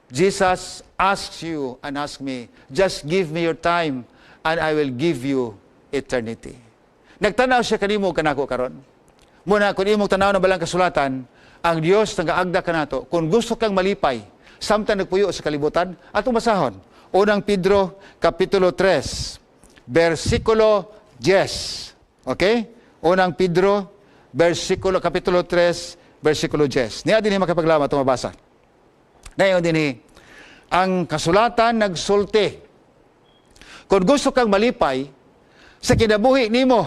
Jesus asks you and asks me, just give me your time and I will give you eternity. Nagtanaw siya kanimo kanako karon. Muna kung imong tanaw na balang kasulatan, ang Dios nagaagda kanato kung gusto kang malipay, samtang nagpuyo sa kalibutan, atong basahon. Unang Pedro, Kapitulo 3, versikulo 10. Okay? Unang Pedro, Kapitulo 3, versikulo 10. Niya din makapaglamat itong mabasa. Ngayon din ang kasulatan nagsulti. Kung gusto kang malipay, sa kinabuhi nimo,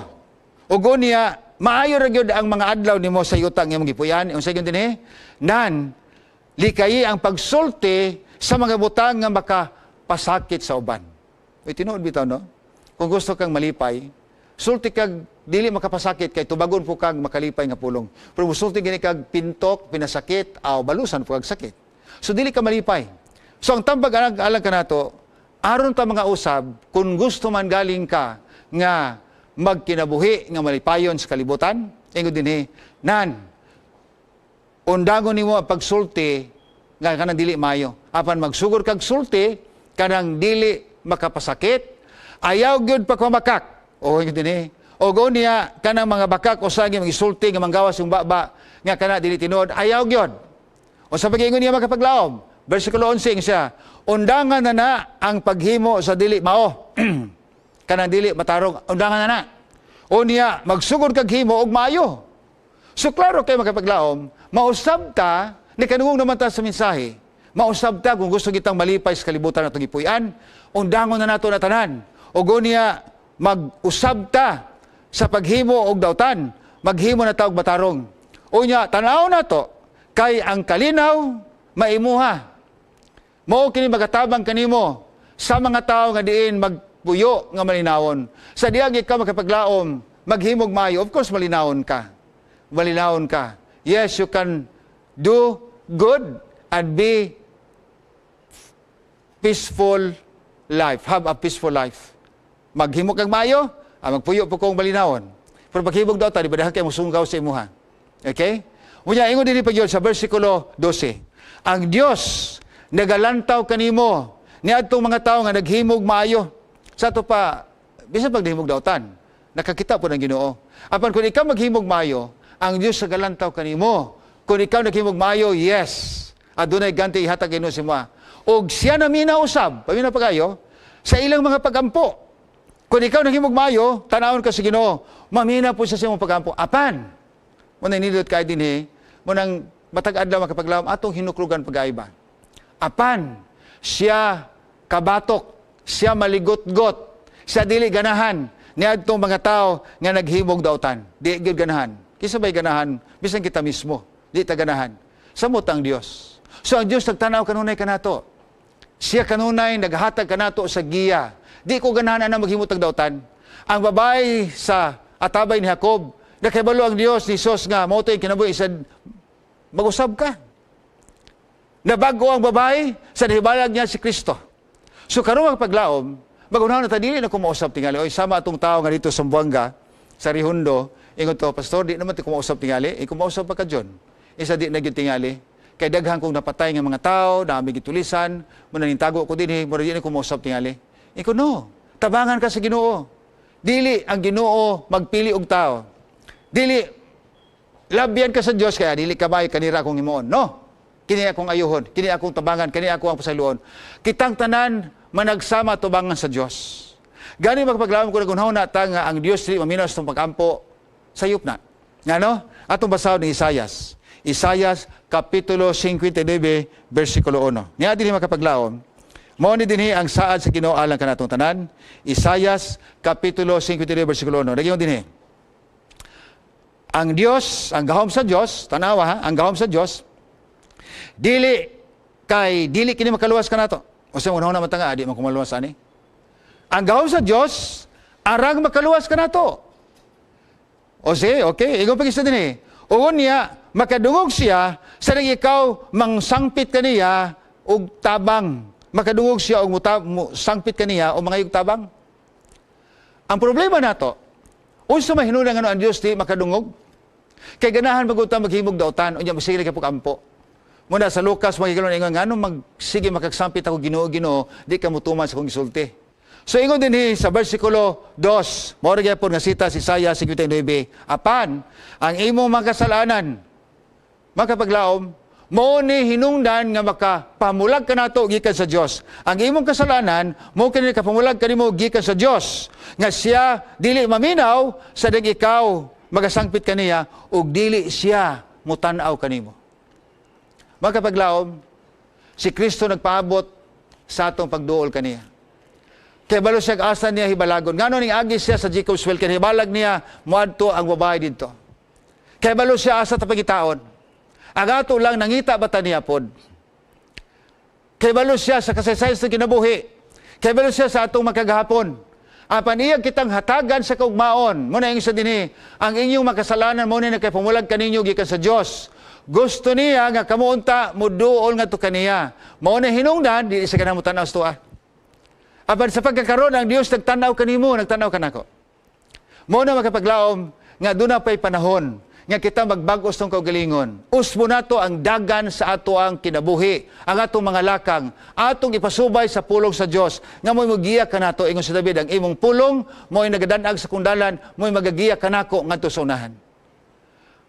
ugo niya, maayo ra gyud ang mga adlaw nimo sa yutang imong gipuyan. Unsa gyud dinhi? Nan likayi ang pagsulti sa mga butang nga makapasakit sa uban. Uy, tinuod bitaw, no? Kung gusto kang malipay, sulti kag dili makapasakit kay tubagon po kag makalipay nga pulong. Pero sulti gini kag pintok, pinasakit, aw balusan po kag sakit. So dili ka malipay. So ang tambag alang kanato, aron ta mga usab, kung gusto man galing ka nga magkinabuhi nga malipayon sa kalibutan, ingod dinhi, nan undangon nimo ang pagsulti nga kanang dili mayo. Apan magsugod kag sulti kanang dili makapasakit, ayaw gyud pagkamakak. O ingod dinhi, o go niya kanang mga bakak o sagi magisulti nga manggawas yung baba nga kana dili tinuod, ayaw gyud. O sa pag-ingon niya makapaglaom, versikulo 11 siya, undangan na ang paghimo sa dili mao. Kanang dili matarong, undangan na. O niya magsugod kag himo og maayo. So klaro kay makapaglaom, mausab ta, ni kanungong naman ta sa mensahe, mausab ta kung gusto kitang malipay sa kalibutan atong gipuy-an, undangon na nato na tanan. O niya mag-usab ta sa paghimo og dawtan, maghimo na ta og batarong. O niya tanaw na to, kay ang kalinaw maimuha. Mao kini magatabang kanimo sa mga tawo nga diin magpuyo nga malinawon. Sa diag ikaw makapaglaom, maghimog maayo, of course malinawon ka. Malinawon ka. Yes, you can do good and be peaceful life. Have a peaceful life. Maghimog kang maayo, magpuyo po kong malinawon. Pero paghimog daw ta, di ba dahil kayo musunggaw sa imuha. Okay? Muna, ingon din pag sa versikulo 12. Ang Diyos nagalantaw kanimo niadtong mga tao nga naghimog maayo. Sa to pa, bisan pag nahimog dawtan, nakakita po ng Ginoo. Apan kung ikaw maghimog maayo, ang Diyos nagalantaw kanimo. Kung ikaw naghimog maayo, yes. Adunay ganti ihatag Ginoo sa mga. Og siya na minausab, pamina pa kayo, sa ilang mga pagampo. Kung ikaw naghimog maayo, tanawon ka sa Ginoo, mamina po sa imong pagampo. Apan, muna nilot kayo din munang matag-adlaw makapaglaom atong hinukrugan pag-aiba. Apan, siya kabatok, siya maligot-got, siya dili ganahan, niadtong mga tao nga naghimog dawtan. Di gyud ganahan. Kisa ba'y ganahan, bisan kita mismo, di ta ganahan. Samot ang Dios. So ang Dios nagtanaw kanunay kanato. Siya kanunay naghatag kanato sa giya. Di ko ganahan na maghimutag dawtan. Ang babae sa atabay ni Jacob, nakibalo ang Dios ni Sos nga, mo to'y kinabuhi, isad, mag-usab ka. Nabago ang babae, sa nahibalag niya si Kristo. So karong paglaom, bagunaw na tadili na kumausap tingali. Oy, sama atong tao nga dito sa Buanga, sa Rihundo, ingon to, Pastor, di naman ti kumausap tingali, kumausap pa ka dyan. Isa di na gyud tingali. Kay daghan kong napatay nga mga tao, dami gitulisan, muna nintago ko din, muna di na kumausap tingali. Iko no, tabangan ka sa Ginoo. Dili ang Ginoo magpili og tao. Dili, labyan ka sa Diyos, kaya dili kabay kanira akong himuon. No, kini akong ayuhon, kini akong tabangan, kini ako ang pasayloon. Kitang tanan, managsama tubangan sa Diyos. Gani magpaglaom ko na gunhaw na ta nga ang Diyos dili maminaw sa pag-ampo sayop na. Nga no? Atong basaw ni Isaias. Isaias, Kapitulo 59, versikulo 1. Niya din makapaglaom. Mao ni dinhi ang saad sa Ginoo alang kanatong tanan. Isaias, Kapitulo 59, versikulo 1. Nagyon dinhi. Ang Diyos, ang gahom sa Diyos, tanawa ha, ang gahom sa Diyos, dili kini makaluwas kanato. O sa unahon naman tanga, di man kumaluwas ani. Ang gahom sa Diyos, arang makaluwas kanato. O sige, okay, ingon pag isa din O niya, makadungog siya, sa nang ikaw mangsangpit kaniya, og tabang. Makadungog siya og sangpit kaniya o mga iyog tabang. Ang problema nato, unsa man hinungdan ngano ang Dios di makadungog? Kay ganahan magunta maghimog daotan unya masili ka pug ampo. Muna sa Lucas magigalon ingon ngano sige makagsampit ako Ginoo, di ka mutuman sa kong gisulti. So ingon dinhi sa bersikulo 2, mao ra gyapon nga sita si Isaiah 59, apan ang imong mga kasalanan makapaglaom mao ni hinungdan nga makapamulag ka nato gikan sa Dios. Ang imong kasalanan mao kini kapamulag kanimo gikan sa Dios nga siya dili maminaw sa dag ikaw magasangpit kaniya ug dili siya mutan-aw kanimo. Makapaglaom si Kristo nagpaabot sa atong pagduol kaniya. Kay balo siya asa niya hibalagon. Ngano ning agi siya sa Jacob's Well kay hibalag niya moadto ang babae didto. Kay balo siya asa ta pagitaon. Ang ato lang nangita bata niya pod. Kay balo siya sa kasaysayan sa kinabuhi. Kay balo siya sa atong makagahapon. Apan iya kitang hatagan sa kaugmaon. Muna yung isa dinhi, ang inyong makasalanan mo na kay pumulag kaninyo gikan sa Dios. Gusto niya nga kamuunta mo duol nga to kaniya. Mao na hinungdan di sa kanang mutanaw sa tuwa. Apan sa pagkakaroon ang Dios nagtanaw kanimo, nagtanaw kanako. Mao na makapaglaom nga duna pay panahon nga kita magbag-os tong kaugalingon. Usbo nato ang dagan sa ato ang kinabuhi, ang atong mga lakang, atong ipasubay sa pulong sa Dios. Nga mo'y magiya kanato ingon sa David, ang imong pulong mo'y nagadanag sa kundalan, mo'y magagiya kanako ngadto sa unahan.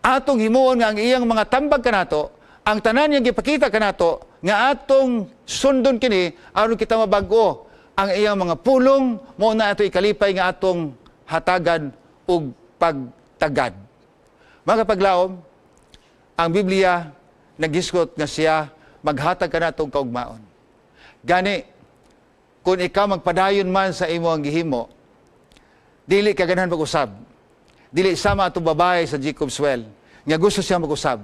Atong himuon nga ang iyang mga tambag kanato, ang tanan niyang gipakita kanato nga atong sundon kini aron kita mabag-o. Ang iyang mga pulong mo na ato ikalipay nga atong hatagan ug pagtagad. Mga paglaom, ang Biblia nagisgot nga siya maghatag ka na itong kaugmaon. Gani, kung ikaw magpadayon man sa imo ang gihimo, dili ka ganahan mag-usab. Dili sama itong babae sa Jacob's Well, nga gusto siya mag-usab.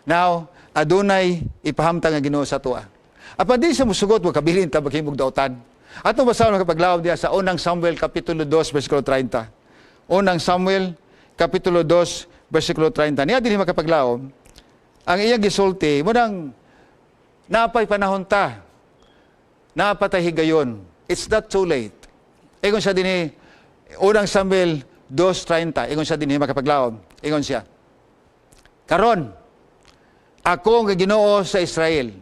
Now, adunay ipahamtang nga Ginoo sa tuwa. Apan di siya musugot, magkabilin ta maghimog daotan. Atong basahan mga kapaglaom diya sa unang Samuel Kapitulo 2, versikulo 30. Unang Samuel Kapitulo 2, versikulo 30. Niya din makapaglaom, ang iyang gisulti, munang napay panahon ta, napatay higayon. It's not too late. Ingon siya din unang Samuel 2:30. Ingon siya din makapaglaom. Ingon siya, karon, ako nga Ginoo sa Israel.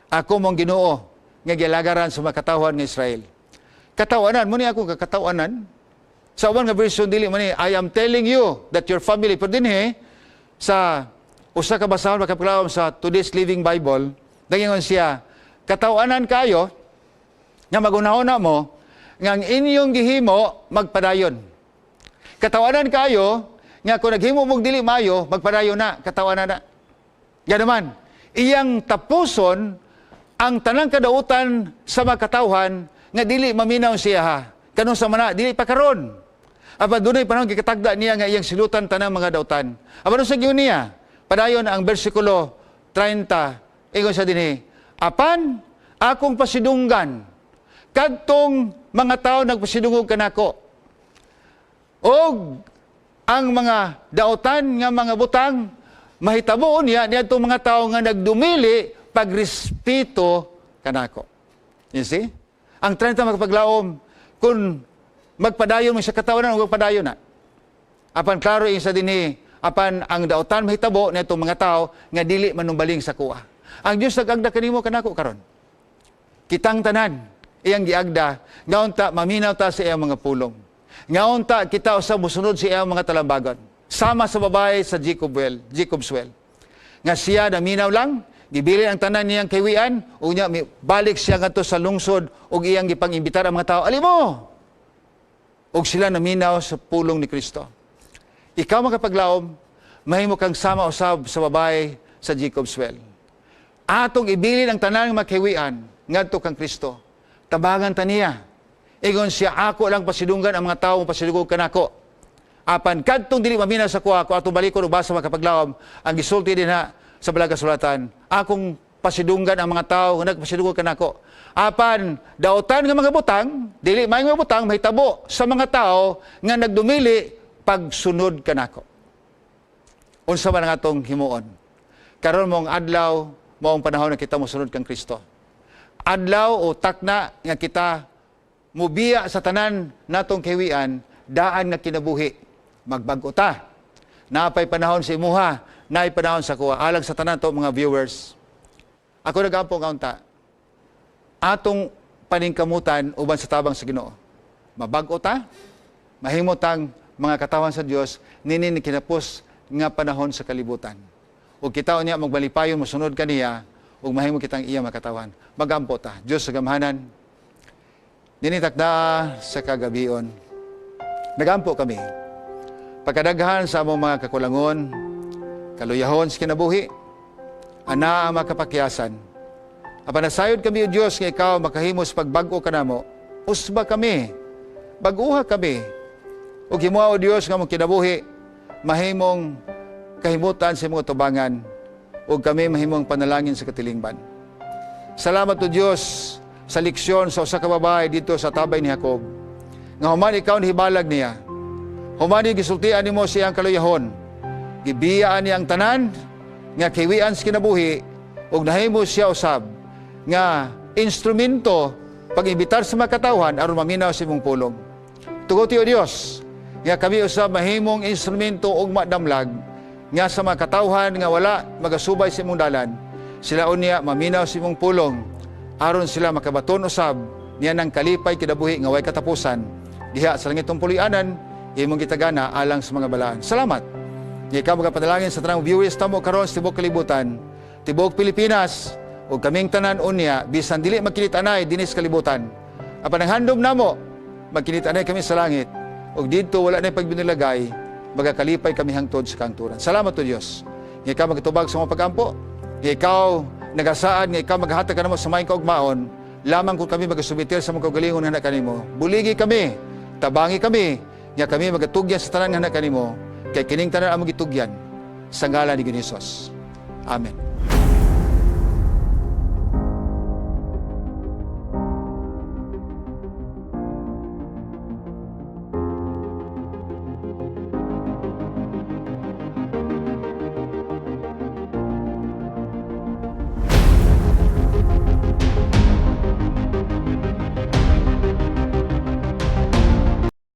Ako mong Ginoo nga gilagaran sa makatawhan ng Israel. Katawanan, muna akong kakatawanan. Sa uban nga version dili man ni, I am telling you that your family, pero dinhi sa usa ka basahon makapaglaom sa Today's Living Bible, dagingon siya, katawanan kayo nga magunahon mo nga ang inyong gihimo magpadayon. Katawanan kayo nga kung naghimo mong dili mayo, magpadayon na, katawanan na. Yan naman, iyang tapuson ang tanang kadautan sa makatawhan nga dili maminaw siya ha. Kanong sa mana, dili pa karon. Aba dunay panahon gikatagda niya nga iyang silutan tanang mga dautan. Aba sa giyon niya, padayon ang bersikulo 30, ingon sa dinhi, apan akong pasidunggan kadtong mga tao nagpasidungog kanako. Og ang mga dautan nga mga butang mahitabo niya niadtong mga tao nga nagdumili pagrespeto kanako. You see? Ang 30 magpaglaom kung magpadayon mo sa katawanan o magpadayon na. Apan klaro yung sa dinhi, apan ang dautan mahitabo na itong mga tao nga dili manumbaling sa kuha. Ang Diyos nag-agda kanimo kanako karon. Kitang tanan, iyang giagda, ngaon ta maminaw ta sa iyang mga pulong. Ngaon ta kita usab mosunod sa iyang mga talambagan. Sama sa babae sa Jacob's Well. Nga siya naminaw lang, gibili ang tanan niyang kaywian, unya balik siya ngadto sa lungsod ug iyang gipang-imbitar ang mga tao. Alimo! Og sila naminaw sa pulong ni Kristo. Ikaw makapaglaom, mahimo kang sama usab sa babae sa Jacob's Well. Atong ibilin ang tanan nga makahiwian ngadto kang Kristo. Tabangan ta niya. Ingon siya, ako lang pasidunggan ang mga tawo pasidungog kanako. Apan kadtong dili maminaw sa kuha ko atong balikon ug basa makapaglaom, ang gisulti din ha sa Balaga Sulatan, akong pasidunggan ang mga tao nga nagpasidungog kanako. Apan dautan nga mga butang, dili may mga butang mahitabo sa mga tao nga nagdumili pagsunod kanako. Unsa man ang atong himuon? Karon mong adlaw, maong panahon na kita mosunod kang Kristo. adlaw o takna nga kita mubiya sa tanan natong kahiwian, daan nga kinabuhi. Magbag-o ta. Napay panahon sa imuha, naay panahon sa kuha. Alang sa tanan to mga viewers. Ako nag-ampong kaunta. Atong paningkamutan uban sa tabang sa Ginoo. Mabag-o ta, mahimutang mga katawan sa Dios nini kinapos nga panahon sa kalibutan. Ug kita unya magbalipayon mosunod kaniya ug mahimo kitang iya makatawan. Magampo ta. Dios sa gamhanan. Dinitakda sa kagabion. Nagampo kami. Pagkadaghan sa among mga kakulangon, kaluyahon sa kinabuhi, ana ang makapakyasan. Apanasayod kami o Diyos nga ikaw makahimos pagbag-o ka namo, usba kami, baguha kami. Ug himuha o Diyos nga mong kinabuhi, mahimong kahimutan sa mga tubangan, ug kami mahimong panalangin sa katilingban. Salamat o Diyos sa leksyon sa usa ka babae dito sa tabay ni Jacob. Nga human ikaw nihibalag niya, human gisultian nimo siyang kaluyahon, gibiyaan niya ang tanan, nga kiwian sa kinabuhi, ug nahimo siya usab, nga instrumento pag-imbitar sa mga katawhan aron maminaw sa imong pulong. Tuguti o Dios, nga kami usab mahimong instrumento ug madamlag, nga sa mga katawhan nga wala magasubay sa imong dalan, sila unya maminaw sa imong pulong, aron sila makabaton usab niya ng kalipay kinabuhi nga way katapusan, diha sa langitong pulianan, imong gitagana alang sa mga balaan. Salamat. Nga ikaw magapadalangin sa tanang viewers tamo karon sa tibuok kalibutan, tibuok Pilipinas, ug kaming tanan unya bisan dili magkinit-anay dinis kalibutan. Apan ang handom namo magkinit-anay kami sa langit, ug didto wala na pagbinilagay, magakalipay kami hangtod sa kangturan. Salamat o Dios. Nga ikaw magatubag sa mga pagampo, nga ikaw nagasaad, nga ikaw maghatag kanamo sa maayong kaugmaon, lamang kung kami magasubitir sa mga kaugalingon nga kanimo. Buligi kami, tabangi kami, nga kami magatugyan sa tanan nga kanimo, kay kining tanan among gitugyan sa ngalan ni Hesus. Amen.